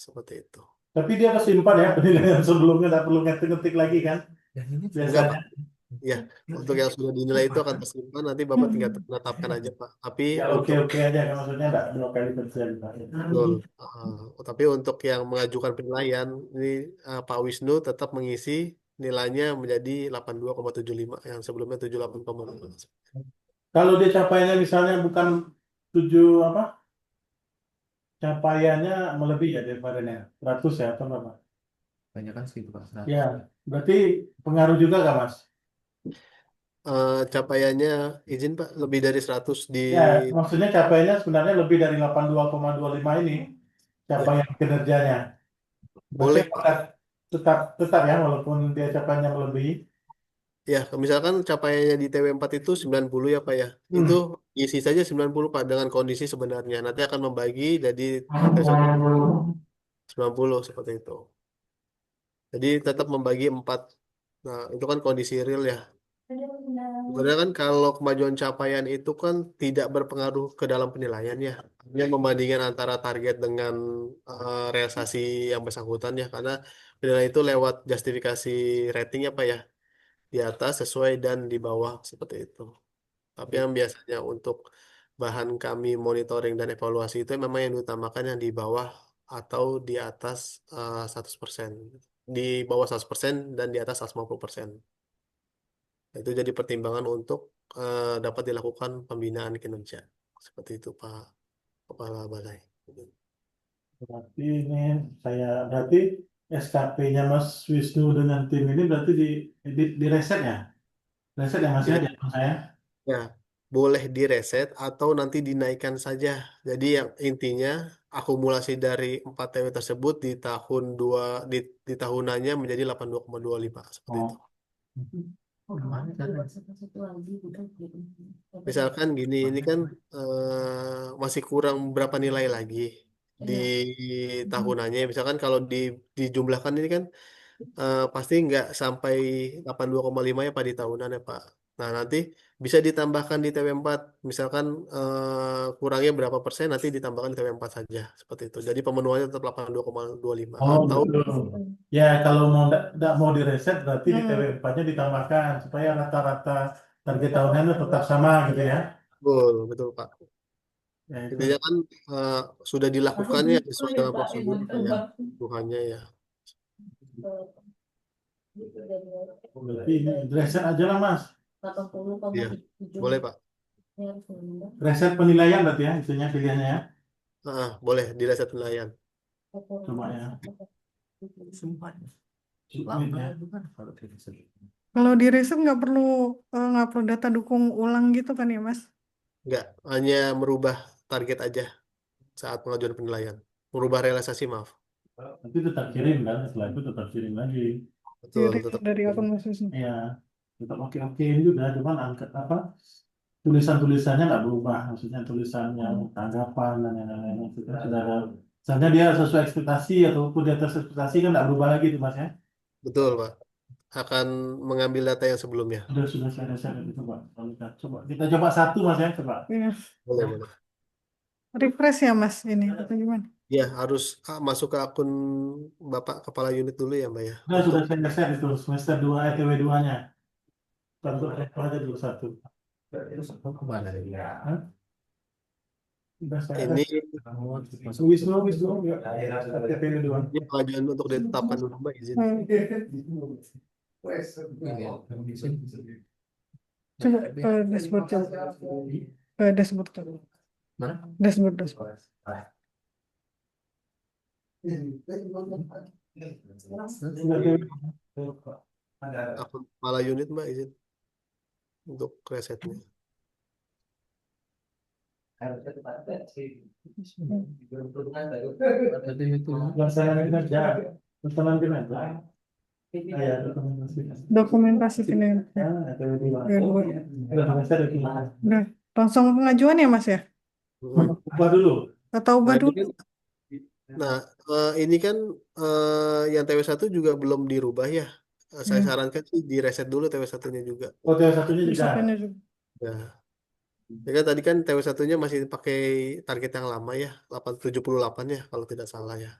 seperti itu. Tapi dia kesimpan ya penilaian sebelumnya, nggak perlu ngetik-ngetik lagi kan? Yang ini Enggak Biasanya. Pak. Ya, untuk yang sudah dinilai itu akan tersimpan nanti Bapak tinggal menetapkan aja Pak. Tapi Ya untuk oke-oke aja kan maksudnya nggak dua kali kerja juga. betul. Tapi untuk yang mengajukan penilaian ini Pak Wisnu tetap mengisi nilainya menjadi 82,75 yang sebelumnya 78,5. Kalau dia capaiannya misalnya bukan 7 apa? Capaiannya melebihi ya daripada 100 ya atau berapa? banyak kan segitu Pak. Ya, berarti pengaruh juga nggak Mas? Capaiannya izin Pak lebih dari 100 di Ya, maksudnya capaiannya sebenarnya lebih dari 82,25 ini ya capaian kinerjanya. Berarti boleh Pak. apakah tetap ya walaupun dia capaiannya melebihi? Ya, misalkan capaiannya di TW4 itu 90 ya Pak ya. Itu Hmm. isi saja 90 Pak dengan kondisi sebenarnya. Nanti akan membagi jadi TW1 90 seperti itu. Jadi tetap membagi 4. Nah, itu kan kondisi real ya. Sebenarnya kan kalau kemajuan capaian itu kan tidak berpengaruh ke dalam penilaian ya. Hanya membandingkan antara target dengan realisasi yang bersangkutan ya. Karena penilaian itu lewat justifikasi rating ya Pak ya. Di atas sesuai dan di bawah seperti itu. Tapi yang biasanya untuk bahan kami monitoring dan evaluasi itu memang yang diutamakan yang di bawah atau di atas 100%. Di bawah 100% dan di atas 150%. Itu jadi pertimbangan untuk dapat dilakukan pembinaan kinerja. Seperti itu Pak Kepala Balai. Berarti ini berarti SKP-nya Mas Wisnu dengan tim ini berarti di reset ya? Reset ya Mas ya di akun saya? Ya, boleh direset atau nanti dinaikkan saja. Jadi yang intinya akumulasi dari 4 TW tersebut di tahun di tahunannya menjadi 82,25 seperti itu. Oh. Gimana caranya? Satu lagi udah gitu. Misalkan gini, ini kan masih kurang berapa nilai lagi di tahunannya. Misalkan kalau dijumlahkan ini kan pasti nggak sampai 82,5 ya Pak di tahunan ya Pak. Nah nanti bisa ditambahkan di TW4. Misalkan kurangnya berapa persen nanti ditambahkan di TW4 saja. Seperti itu. Jadi pemenuhannya tetap 82,25. Oh Atau betul. Ya kalau mau nggak mau direset berarti di Hmm. TW4-nya ditambahkan supaya rata-rata target tahunannya tetap sama gitu ya. betul, betul Pak. Ya itu. Intinya kan sudah dilakukannya sesuai dengan prosedur Pak ya. Tuhannya ya. Berarti ini reset aja lah Mas. Iya, boleh Pak. Reset penilaian berarti ya itunya pilihannya ya. Boleh direset penilaian. Coba ya. Sumpah. Submit Lama ya. itu kan kalau kita sedih. Kalau di reset nggak perlu ngupload data dukung ulang gitu kan ya Mas? Nggak, hanya merubah target aja saat pengajuan penilaian. Merubah realisasi, maaf. Nanti tetap kirim kan, setelah itu tetap kirim lagi. Di Betul, reset tetap. dari akun Mas Wisnu. Iya, tetap oke juga, cuman angkat apa tulisannya nggak berubah, maksudnya tulisannya tanggapan dan lain-lain itu kan sudah ada. Misalnya dia sesuai ekspektasi ataupun di atas ekspektasi kan nggak berubah lagi tuh Mas ya. Betul, Pak. Akan mengambil data yang sebelumnya. Sudah saya itu Pak. Kita coba satu Mas ya, coba. Iya. Boleh, boleh. Refresh ya Mas ini atau gimana? Ya, harus masuk ke akun Bapak Kepala Unit dulu ya, Mbak ya. Sudah Untuk saya share itu semester 2 ETW 2-nya. Tentu aja dulu satu. Kemana ya? Hah? Sudah saya ini Masuk. Wisnu ya. ETW 2. ini pengajuan untuk ditetapkan dulu, Mbak, izin. Ini ya. Coba dashboard coba. Dashboard coba. Mana? Dashboard. Akun Kepala Unit, Mbak, izin. Untuk resetnya. Tadi itu. Pesanan kinerja. Ya, Dokumentasi kinerja. ETW 2. Ya, dua. Sudah semester itu. Udah langsung pengajuan ya Mas ya? Ubah dulu. Atau ubah Nah, dulu? Nah, ini kan yang TW1 juga belum dirubah ya. Saya sarankan sih di reset dulu TW1-nya juga. Oh, TW satunya juga. Misalkannya juga. Nah, ya kan tadi kan TW1-nya masih pakai target yang lama ya, 878 ya kalau tidak salah ya.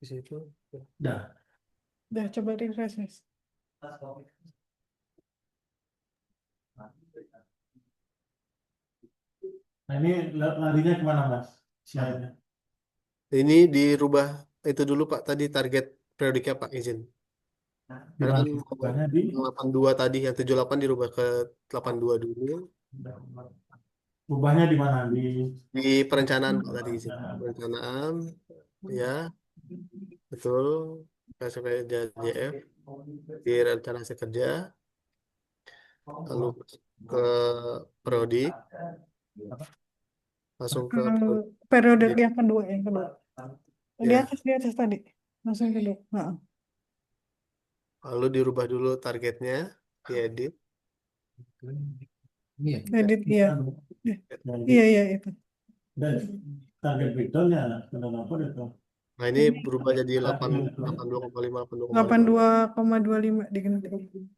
Di situ. Dah. Udah coba refresh Mas. Nah, ini larinya kemana Mas? Slide-nya. Ini dirubah itu dulu Pak, tadi target periodiknya Pak, izin. Karena kan Bukannya di 82 tadi, yang 78 dirubah ke 82 dulu. ubahnya di mana? Di perencanaan Pak tadi izin. Perencanaan, ya, betul. JF, di rencana hasil kerja. Lalu ke periodik, langsung ke Periode yang kedua. Di ya. atas tadi. Langsung kedua. Nah. Lalu dirubah dulu targetnya, diedit. Ini ya. Edit iya. Iya itu. Dan target breakdown-nya sudah apa itu? Nah, ini berubah jadi 82,5, 82,5. 82,25 diganti.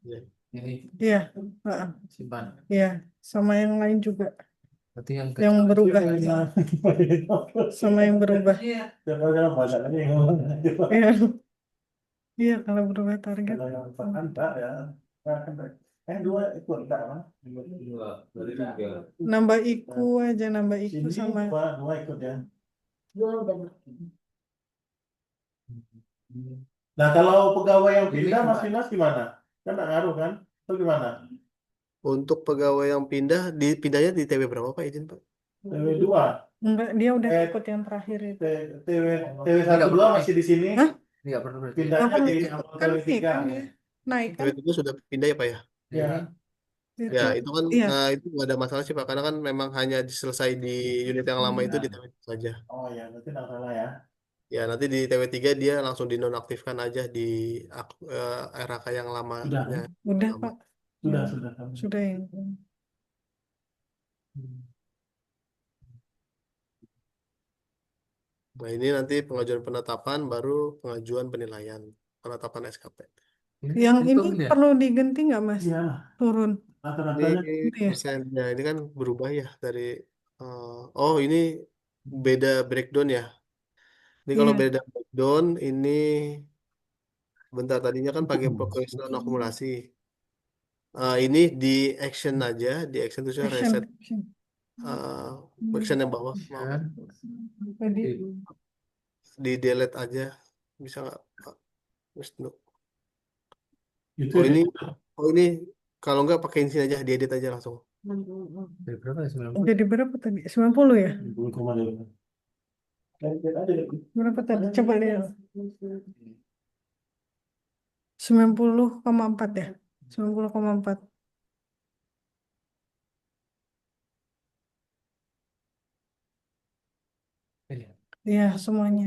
Ya. Ini Iya. Heeh. simpan. Iya, sama yang lain juga. Berarti yang Yang berubah. Sama yang berubah. Coba jangan baca lagi yang ngomong. Iya. Iya, kalau berubah target. Kalau yang Pak ya. Dua ikut enggak kan? Nambah iku aja, nambah iku Sini sama. dua ikut ya. Nah, kalau pegawai yang pindah Mas Dinas gimana? Kan nggak ngaruh kan? Itu gimana? Untuk pegawai yang dipindahnya di TW berapa Pak, izin Pak? TW 2, Enggak, dia udah Eh, ikut yang terakhir itu. TW 1 2 masih di sini. Hah? Ini nggak perlu berarti. Pindahnya Kan di kan TW 3. naik kan? TW itu sudah pindah ya Pak ya? Ya. Itu. Ya, itu kan Iya. itu nggak ada masalah sih Pak, karena kan memang hanya selesai di unit yang lama itu di TW saja. Oh ya, berarti nggak salah ya. Ya, nanti di TW3 dia langsung dinonaktifkan aja di RHK yang lamanya. Udah Lama. Pak. Sudah. Sudah yang. Nah, ini nanti pengajuan penetapan baru pengajuan penilaian penetapan SKP. Yang ini Hitung dia. perlu diganti nggak Mas? Iya, Turun. rata-ratanya Ini Gitu ya? persennya ini kan berubah ya dari oh ini beda breakdown ya. Ini kalau Iya. beda breakdown ini bentar, tadinya kan pakai progress non akumulasi. Ini di action aja, di action itu saya Action. reset action yang bawah, maaf. Kan? Tadi. Di delete aja, bisa nggak Pak Wisnu? itu Oh ya. ini kalau nggak pakai ini aja, diedit aja langsung. Dari berapa ya? 90? Jadi berapa tadi? 90 ya? 10,8. Lihat aja deh. Berapa tadi? Coba lihat. 90,4 ya? 90,4. Iya. Iya, semuanya.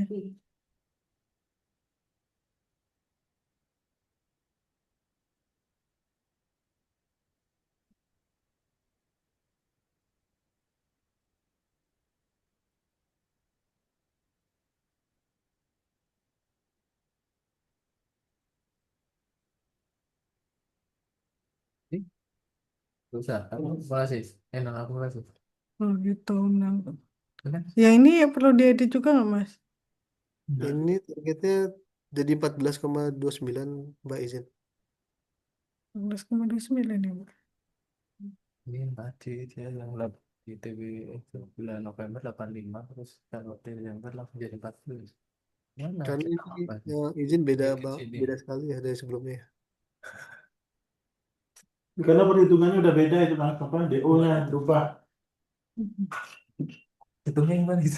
Ih, susah. Aku akumulasi. Enak akumulasi. Oh gitu. Nah. Kan? Ya ini ya perlu diedit juga nggak Mas? Enggak. Ini targetnya jadi 14,29 Mbak izin. 11,29 ya Mbak. Ini tadi dia yang di TW itu bulan November 85 terus kalau Desember langsung jadi 40. Mana Kan ada ini apa nih? izin beda Dikit sini. beda sekali ya dari sebelumnya. Karena perhitungannya udah beda itu Mas. Apa DO-nya berubah. Hitungnya gimana gitu?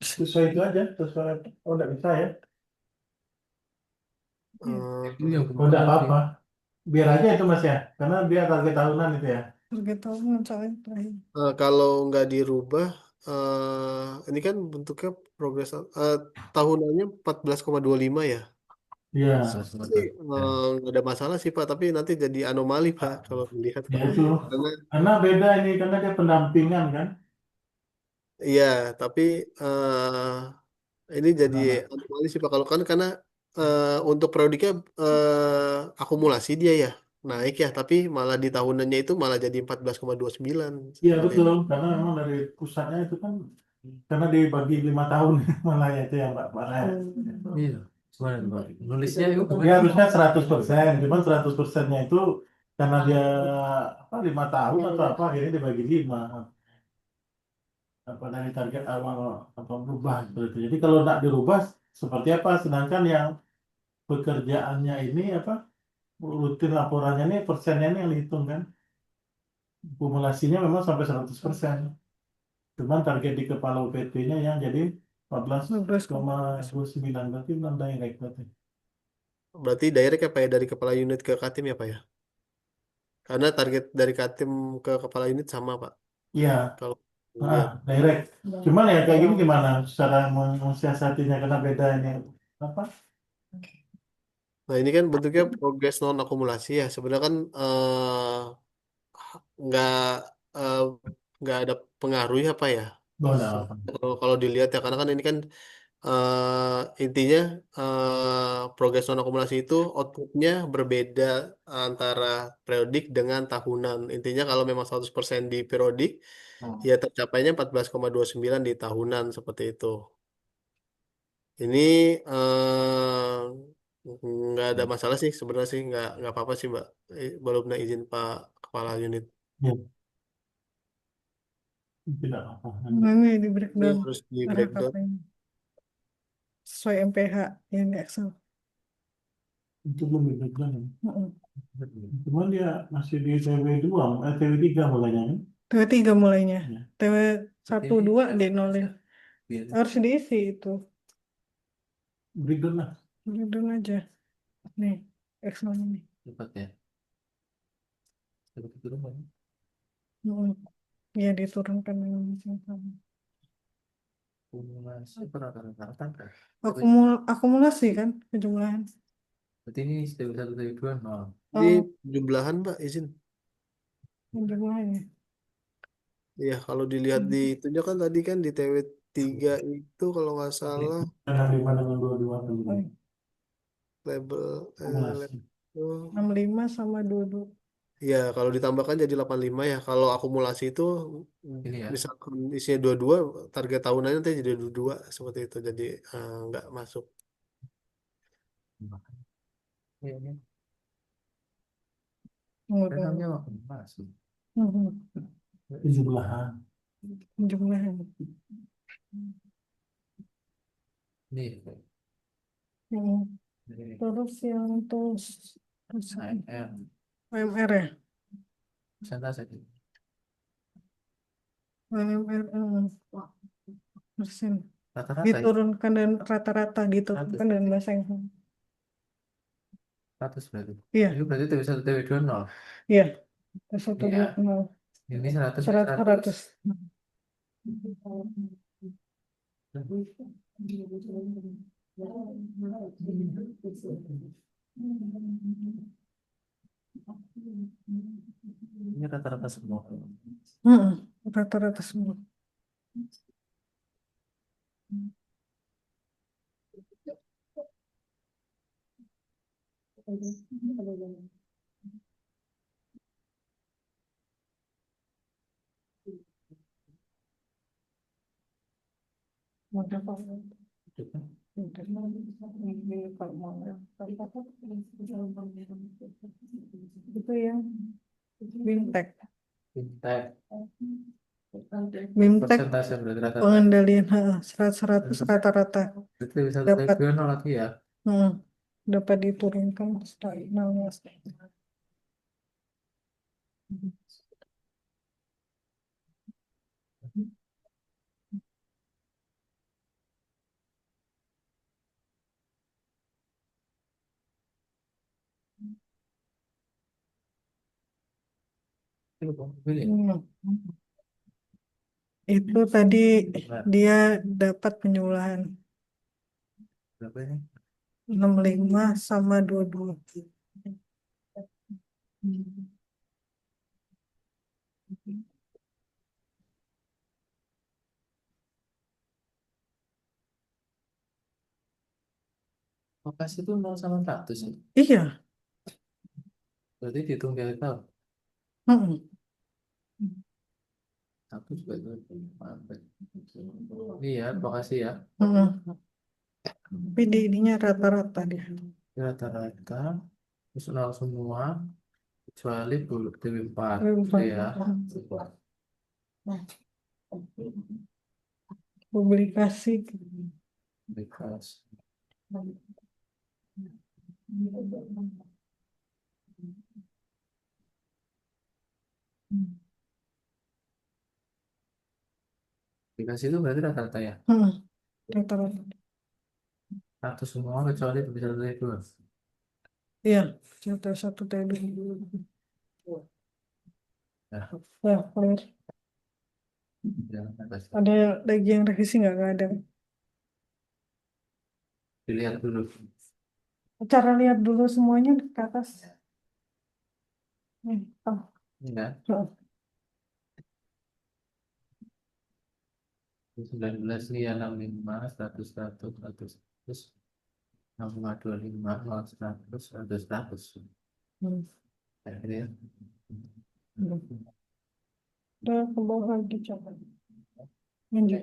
Sesuai itu aja. Sesuai. Oh nggak bisa ya. Ini yang Oh nggak akumulasi. apa-apa. Biar aja itu Mas ya. Karena dia target tahunan itu ya. Target tahun soalnya terakhir. Kalau nggak dirubah, ini kan bentuknya progres tahunannya 14,25 ya. Iya. Tapi nggak ada masalah sih Pak, tapi nanti jadi anomali Pak kalau dilihat Ya Pak. itu. Karena Karena beda ini. Karena dia pendampingan kan. iya, tapi ini jadi Nah, anomali sih Pak kalau kan karena untuk produknya akumulasi dia ya naik ya, tapi malah di tahunannya itu malah jadi 14,29 iya seperti betul. itu. Karena memang dari pusatnya itu kan. Karena dibagi 5 tahun. Malah ya itu yang Mbak Farah. Iya. Gimana tuh, Pak? Nulisnya itu Dia gimana? harusnya 100%, cuman 100%-nya itu karena dia apa 5 tahun atau apa akhirnya dibagi 5 apa dari target awal apa berubah seperti itu. Jadi kalau tidak dirubah seperti apa? Sedangkan yang pekerjaannya ini apa rutin laporannya ini persennya ini yang dihitung kan, kumulasinya memang sampai 100%. Cuman target di kepala UPT-nya yang jadi 14,29 berarti belum direct berarti. Berarti direct ya Pak ya dari kepala unit ke Katim ya Pak ya? Karena target dari Katim ke kepala unit sama Pak. Iya. Kalau Ah, lihat. direct. Cuman ya kayak gini gimana cara mensiasatinya karena beda ini apa? Nah ini kan bentuknya progres non akumulasi ya. Sebenarnya kan nggak eh, nggak ada pengaruh ya Pak ya. Bodoh. Kalau dilihat ya karena kan ini kan intinya progres non akumulasi itu outputnya berbeda antara periodik dengan tahunan. Intinya kalau memang 100% di periodik ya tercapainya 14,29 di tahunan seperti itu. Ini nggak ada masalah sih sebenarnya sih nggak apa-apa sih Mbak. Baru minta izin Pak Kepala Unit. Ya, tidak apa. Nah, ini di Ini breakdown harus di breakdown. LHKPN sesuai MPH yang di Excel. Itu belum diberikan. Mm-mm. Cuman dia masih di TW2, TW3 mulainya kan? TW3 mulainya. Ya. TW 1 2 di nolin. Biar Harus diisi itu. Breakdown lah. Breakdown aja. Nih, Excel ini. cepat ya. Cepat itu rumah. Mm-mm. Ya diturunkan dengan sama. Akumulasi rata-rata. Akumulasi kan kejumlahan. Berarti ini step 1, step 2, nol. Ini Oh, jumlahan Mbak izin. kejumlahannya. Ya kalau dilihat di itunya kan tadi kan di TW3 itu kalau nggak salah Dengan 5 dengan 22 Oh, label akumulasi. oh, 65 sama 22. ya kalau ditambahkan jadi 85 ya. Kalau akumulasi itu Ini ya. misalkan isinya 22 target tahunannya nanti jadi 22 seperti itu. Jadi nggak masuk. Iya, ini. Kan Udah. namanya akumulasi. Jumlahan. Kejumlahan. Ini. Ini. Terus yang terus AMR. UMR ya? Persentase. UMR persen. Rata-rata ya? diturunkan dan rata-rata diturunkan dan bahasa yang 100 berarti. iya Itu berarti TW1 TW2 0. iya satu Iya. dua nol Ini 100 100. Ini rata-rata semua. Rata-rata semua. Itu yang BIMTEK. Fintech. BIMTEK Persentase berarti rata-rata. pengendalian 100 rata-rata Berarti bisa dapat. TW2 0 lagi ya. Dapat diturunkan nolnya. Itu tadi dia dapat penyuluhan Berapa ini? 65 sama 22. Vokasi itu 0 sama 100 ya. Iya. Berarti dihitung dari tahun. Mm-mm. 1 juga itu. Iya, vokasi ya. Mm-mm. Tapi di ininya rata-rata dia. Rata-rata terus 0 semua kecuali TW4 TW4. ya. Publikasi. Because aplikasi itu berarti rata-rata ya. Rata-rata. 100 semua kecuali bisa dari 2. Iya, satu TW. Ya, Ya, clear. jangan atas. Ada lagi yang revisi nggak? Nggak ada. Dilihat dulu. Cara lihat dulu semuanya ke atas. Oh. Enggak. Oh. 19 nih ya 65 100 100 100 terus 6,25 0 100 100 100. Akhirnya Udah ke bawah lagi coba. Lanjut.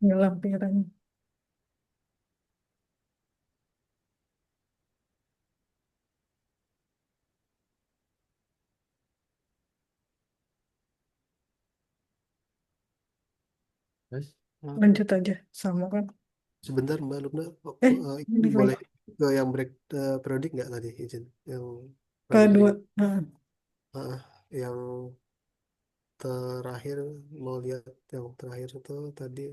Ini lampirannya. terus Lanjut aja, sama kan? Sebentar Mbak Lubna, Ini boleh ke yang break periodik nggak tadi izin? Yang kedua. Ah, yang terakhir mau lihat yang terakhir itu tadi.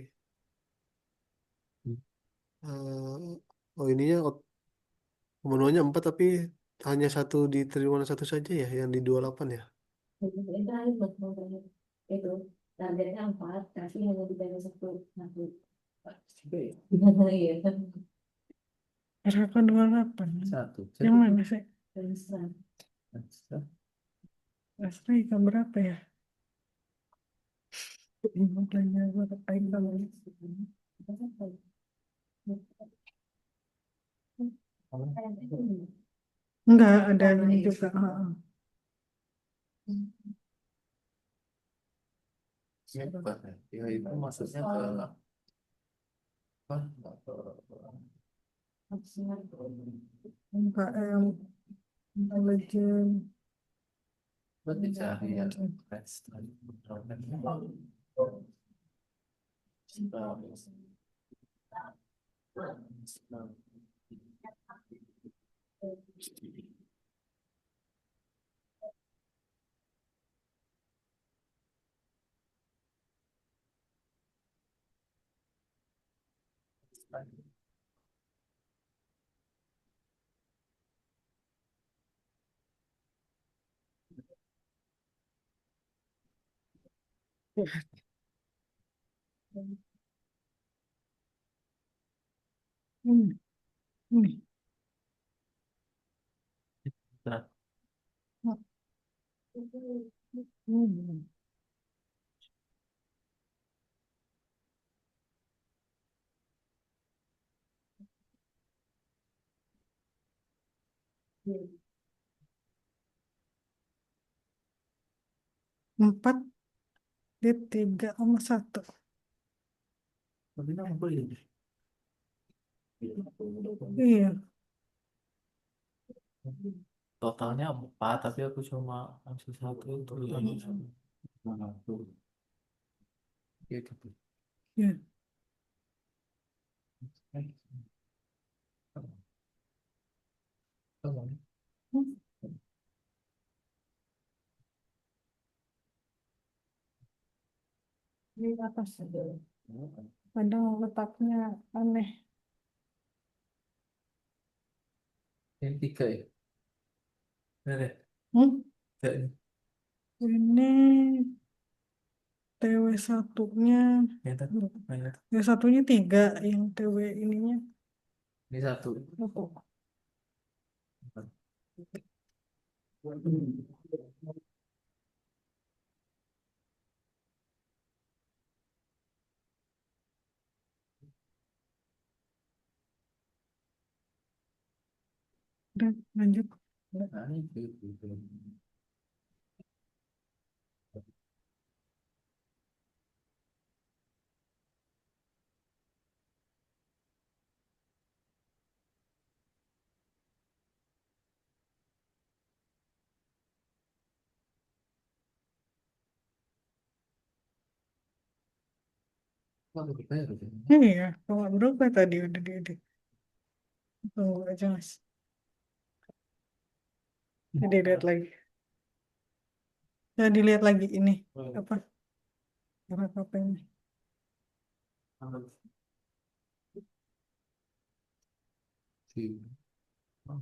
Oh ininya menunya 4 tapi hanya satu di triwulan satu saja ya, yang di 28 ya. Yang terakhir buat mau terakhir itu targetnya 4 tapi hanya dibayar 1. Iya kan. RK 28. satu. Yang mana sih? Penasaran. Astra berapa ya? Makanya berapa ini? Enggak, ada ini juga. Siapa? Ya itu maksudnya ke apa? Enggak, Intelijen. Buat dicari ya. Rest. Hmm. Hmm. Nah, Hmm. 4/3/1. tapi nama boleh. Iya. Totalnya 4, tapi aku cuma ngasih 1 itu yang mana tuh. Gitu. Iya. Hmm. Di atas. Kadang letaknya aneh. Yang 3 ya. Bener ya? Hmm? Kayak Ini TW satunya, ini tadi. Mana? TW satunya 3, yang TW ininya Ini 1. 1. Udah, lanjut. Nah, ini gitu. Wah, berbayar gitu. Iya, kalau berubah tadi udah diedit. Tunggu aja mas. Jadi lihat lagi. Ya dilihat lagi ini apa? Apa ini? Si. Oh.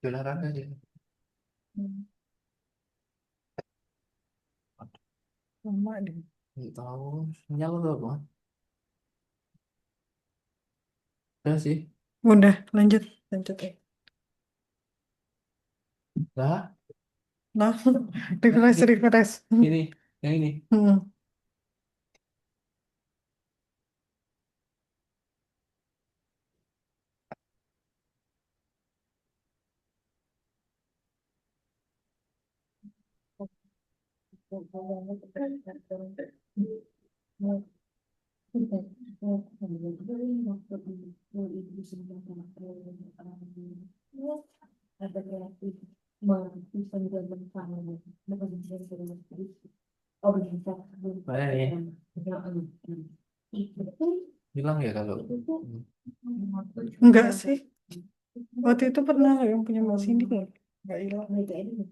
Olahraga aja. Hmm, Lama deh. Nggak tahu. Nyala tuh apa? Ya sih. Udah, lanjut ya. Lah, Nah, refresh. ini, yang ini. Hmm. Ada kreatif bisa menjaga pangan bukan bisa oh bisa Mana nih? itu Hilang ya kalau. itu Enggak sih. Waktu itu pernah yang punya Mbak Cindy nggak hilang. mereka ini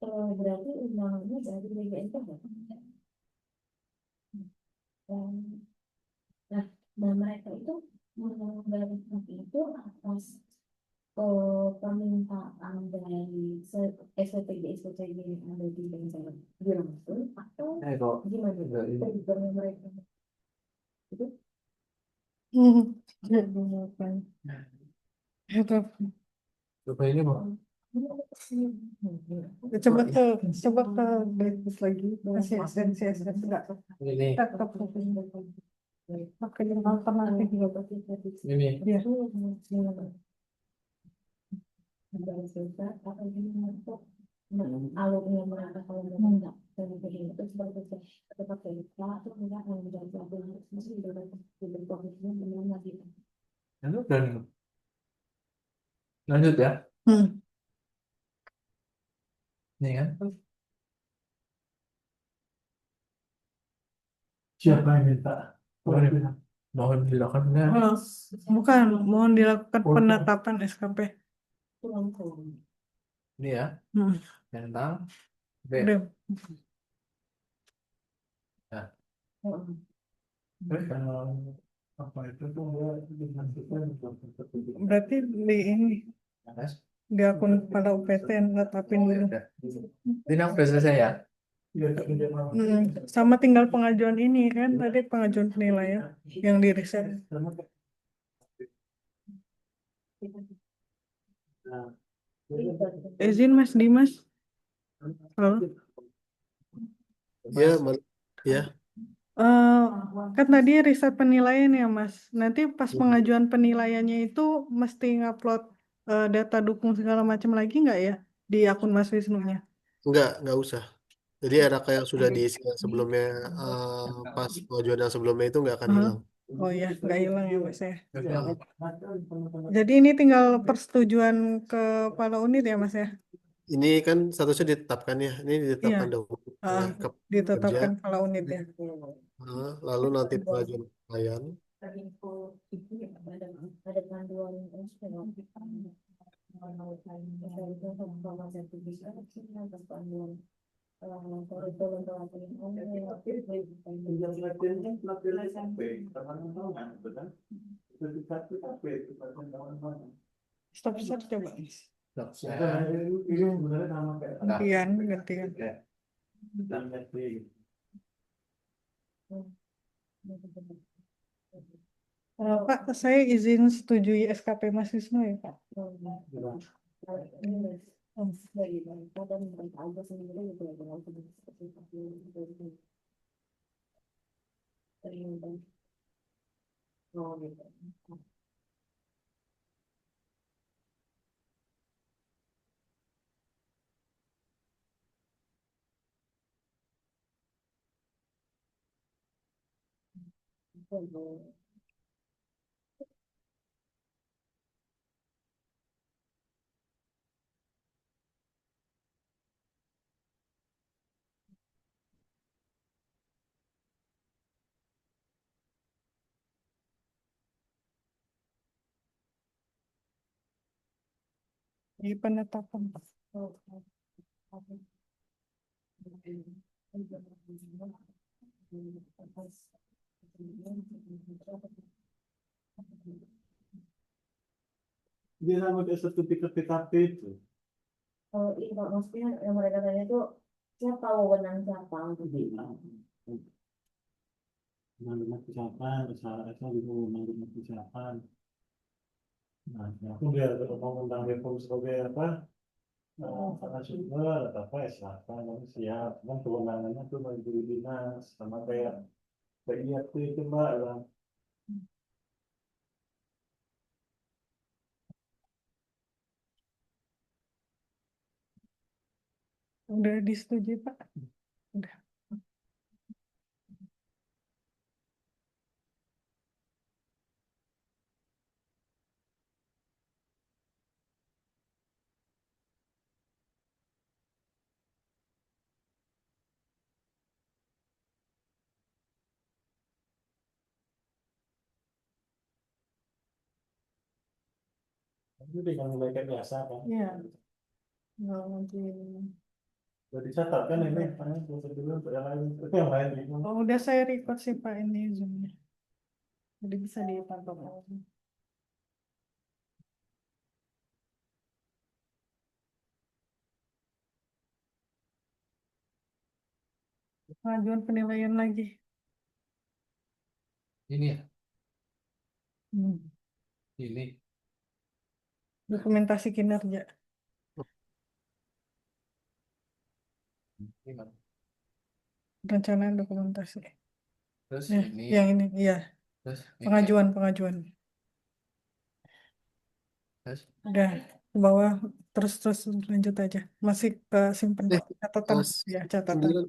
berarti undangannya dari BGN kan nah, nah mereka itu mengundang itu atas permintaan dari SPTG yang ada di Banjar di langsung atau Kok gimana? enggak ini. Dari mereka itu Ya, bukan. Itu Coba ini mau. Coba ke berikut lagi. Masih esensi enggak. Ini, Tetap pakai yang alternatif juga. ini. Iya. Alurnya merata kalau enggak dan begini itu seperti tetap cerita atau enggak yang menjadi masih di posisinya benar lagi. Lanjut ya. Hmm. Ini kan. Siapa yang minta? Mohon dilakukan Oh, bukan, mohon dilakukan penetapan SKP. ini ya. Hmm. Tentang B. Udah. Apa itu tuh dia dimasukkan ke Berarti di ini Yes. di akun pada UPT netapin dulu. Udah. Ini aku udah selesai ya. Iya, tapi dia mau. Sama tinggal pengajuan ini kan tadi pengajuan penilaian yang di riset. Izin Mas Dimas. Halo. Ya, ya. Kan tadi riset penilaian ya Mas. Nanti pas pengajuan penilaiannya itu mesti ngupload data dukung segala macam lagi nggak ya di akun Mas Wisnu-nya? Enggak usah. Jadi RK yang sudah diisi sebelumnya pas pengajuan yang sebelumnya itu nggak akan Hah? hilang. Oh ya, nggak hilang ya Mas ya. Ya. Jadi ini tinggal persetujuan kepala unit ya Mas ya? Ini kan statusnya ditetapkan ya. Ini Iya, ditetapkan dahulu oleh kerja. ditetapkan kepala unit ya. Lalu nanti pengajuan klien. Ada panduan Stop stop coba. Stop. Ini sebenarnya nama kayak Gantian. Pak, saya izin setujui SKP Mas Wisnu ya Pak. Di penetapan. dia nama kayak sertifikat PKP itu. Oh iya Pak, maksudnya yang mereka tanya itu siapa wewenang siapa untuk Mengenai kesiapan, asal itu mengenai kesiapan. Nah, aku dia mau tentang reform sebagai apa? Karena sumber atau apa ya silakan nanti siap. Cuman kewenangannya tuh dari dinas sama kayak PIRT itu Mbak lah. Udah disetujui Pak? Udah. Itu dengan mulai kayak biasa kan. Iya. Nah, nanti. Udah dicatat kan ini, prosedur untuk yang lain. Itu yang lain gitu. Oh, udah saya record sih Pak ini Zoom-nya. Jadi bisa dipantau. Pengajuan penilaian lagi. Ini ya. Hmm. Ini. Dokumentasi kinerja. Gimana? Perencanaan dokumentasi. Terus Ya, ini, yang ini, iya. terus ini, Pengajuan. terus Udah ke bawah, terus lanjut aja. Masih ke simpen Eh, catatan, Mas, ya catatan. 9,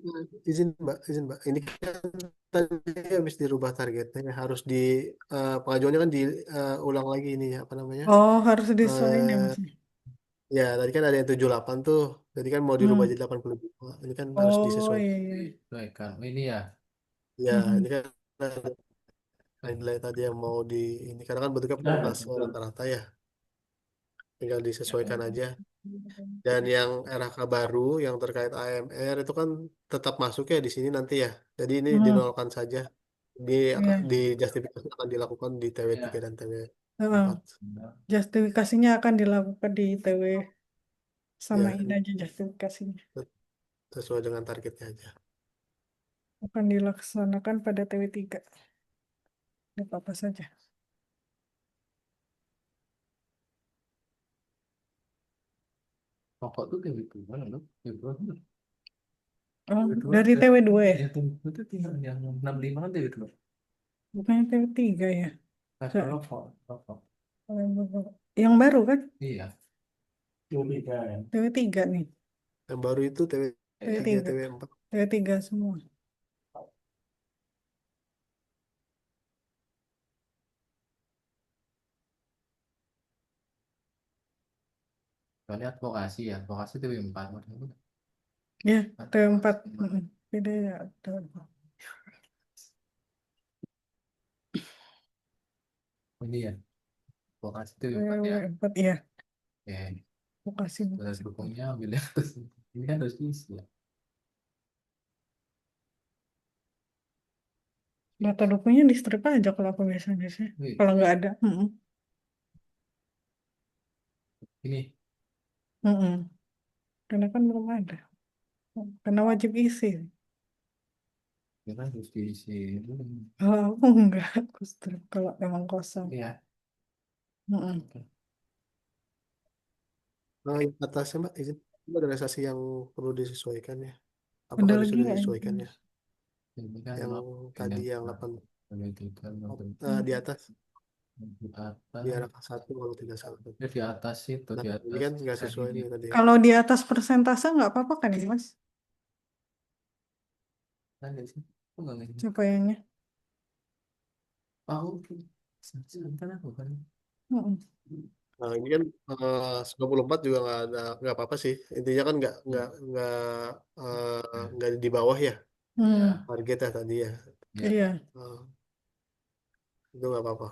izin Mbak. Ini kan tadi habis dirubah targetnya, harus di pengajuannya kan diulang lagi ini ya, apa namanya? Oh, harus disesuaikan ya Eh, Mas. ya, tadi kan ada yang 78 tuh. Tadi kan mau dirubah Hmm. jadi 82. Ini kan harus Oh, disesuaikan. iya, iya. disesuaikan. Oh, ini ya. Ya, Mhm. ini kan nilai tadi yang mau di ini karena kan bentuknya Nah, persentase rata-rata ya. Tinggal disesuaikan aja. Dan yang RHK baru yang terkait AMR itu kan tetap masuk ya di sini nanti ya. Jadi ini Hmm, dinolkan saja. iya. Di justifikasi akan dilakukan di TW3 Ya. dan Heeh. TW4. Justifikasinya akan dilakukan di ITW. Ya, Samain aja justifikasinya. sesuai dengan targetnya aja. Akan dilaksanakan pada TW3. Tidak apa-apa saja. Pokok tuh kayak gitu kan, loh. TW2 Oh, TW2 dari TW2 ya? ya TW2 tuh tinggal yang 65 kan TW2. Bukannya TW3 ya? Level rokok. Yang baru kan? Iya. Logika ya. TW3 nih. Yang baru itu TW3, TW3. TW4. TW3 semua. Soalnya advokasi ya, advokasi TW4. Ya, TW4. Beda ya. Ini ya, advokasi TW4 ya. TW4 ya. Ya, Lokasi. terus dukungnya ambil yang atas. Ini kan harus diisi ya. Data dokumennya di strip aja kalau aku biasanya sih. Wih, Kalau nggak ada. ini Karena kan belum ada. Karena wajib isi. kita harus diisi dulu. Kalau aku nggak, aku strip kalau emang kosong. Iya. Nah, yang atasnya Mbak, izin. Itu ada realisasi yang perlu disesuaikan ya. Ada Apakah lagi sudah nggak ini? disesuaikan ya? Ini kan Yang tadi yang 8 di atas. di Di atas. arah 1 kalau tidak salah. Ya, di atas itu, Nah, di ini atas. kan nggak sesuai nih tadi. Kalau di atas persentase nggak apa-apa kan ya Mas? Ada sih. Aku nggak ngerti. Capaiannya. Aku sebentar aku kan. Mm-mm. Nah, ini kan 94 juga nggak apa-apa sih. Intinya kan nggak di bawah ya Hmm, targetnya tadi ya. Ya, Iya, Eh, itu nggak apa-apa.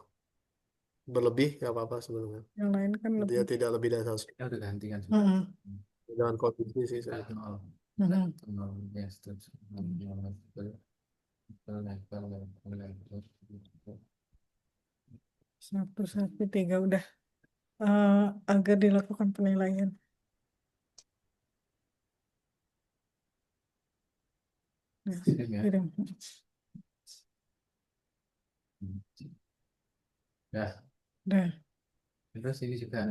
Berlebih nggak apa-apa sebenarnya. yang lain kan Intinya lebih. tidak lebih dari 100. ya udah ganti kan. Mm-mm. Dengan kondisi sih Nggak sebenarnya. nol. Mm-mm. Nol, ya, terus level. 113 udah agar dilakukan penilaian. Nah, Kirim ya. kirim. Ya, Udah. terus ini juga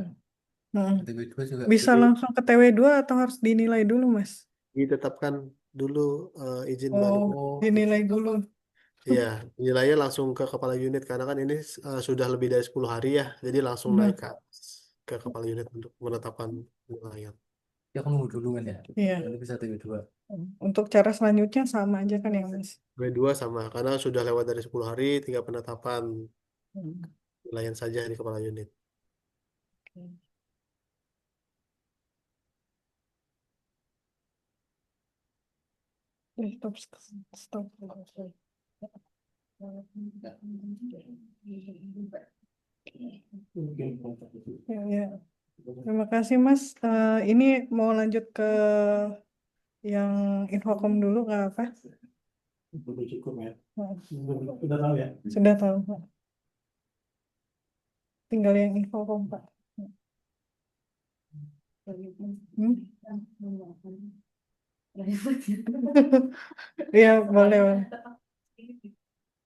Mm-mm. TW2 juga. Bisa Jadi langsung ke TW2 atau harus dinilai dulu Mas? ditetapkan dulu izin Mbak Oh, Lukman. Oh, dinilai dulu. Iya, nilainya langsung ke kepala unit karena kan ini sudah lebih dari 10 hari ya. Jadi langsung naik ke kepala unit untuk menetapkan nilainya. ya kamu dulu kan ya. Iya. Nanti bisa TW2. Untuk cara selanjutnya sama aja kan ya Mas? W2 sama karena sudah lewat dari 10 hari, tinggal penetapan Hmm. nilaian saja di kepala unit. Stop, stop. Ya, ya. Terima kasih Mas. Ini mau lanjut ke yang infokom dulu nggak apa? Udah cukup ya. Nah, Udah tahu ya. sudah tahu Pak. Tinggal yang infokom Pak. Hmm? Iya boleh. Boleh.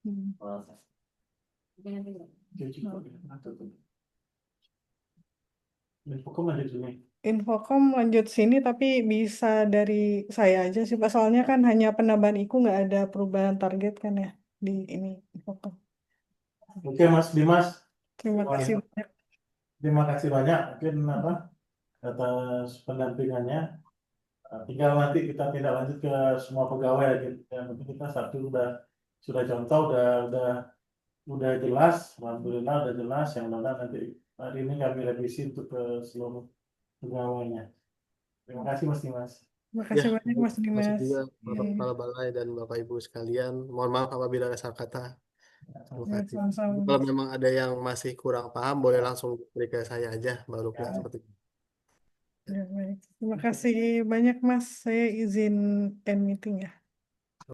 Hmm. Udah cukup ya. Dan pokoknya ada di sini. Infokom lanjut sini tapi bisa dari saya aja sih Pak. Soalnya kan hanya penambahan IKU nggak ada perubahan target kan ya di ini Infokom. Oke Mas Dimas, Terima Wah, kasih ya. banyak. Terima kasih banyak mungkin apa atas pendampingannya. Tinggal nanti kita tindak lanjut ke semua pegawai gitu. Yang penting kita satu sudah contoh, udah jelas, alhamdulillah udah jelas. Yang mana nanti hari ini kami revisi untuk ke seluruh pegawainya. Terima kasih Mas Dimas. Terima Ya, kasih banyak Mas terima kasih Dimas. juga Iya, Bapak Kepala Balai dan Bapak Ibu sekalian. Mohon maaf apabila ada salah kata. Terima iya, kasih. sama-sama. Kalau memang ada yang masih kurang paham, boleh langsung beri ke saya aja, baru kelihatan seperti itu. Ya, baik. Terima kasih banyak Mas. Saya izin end meeting ya.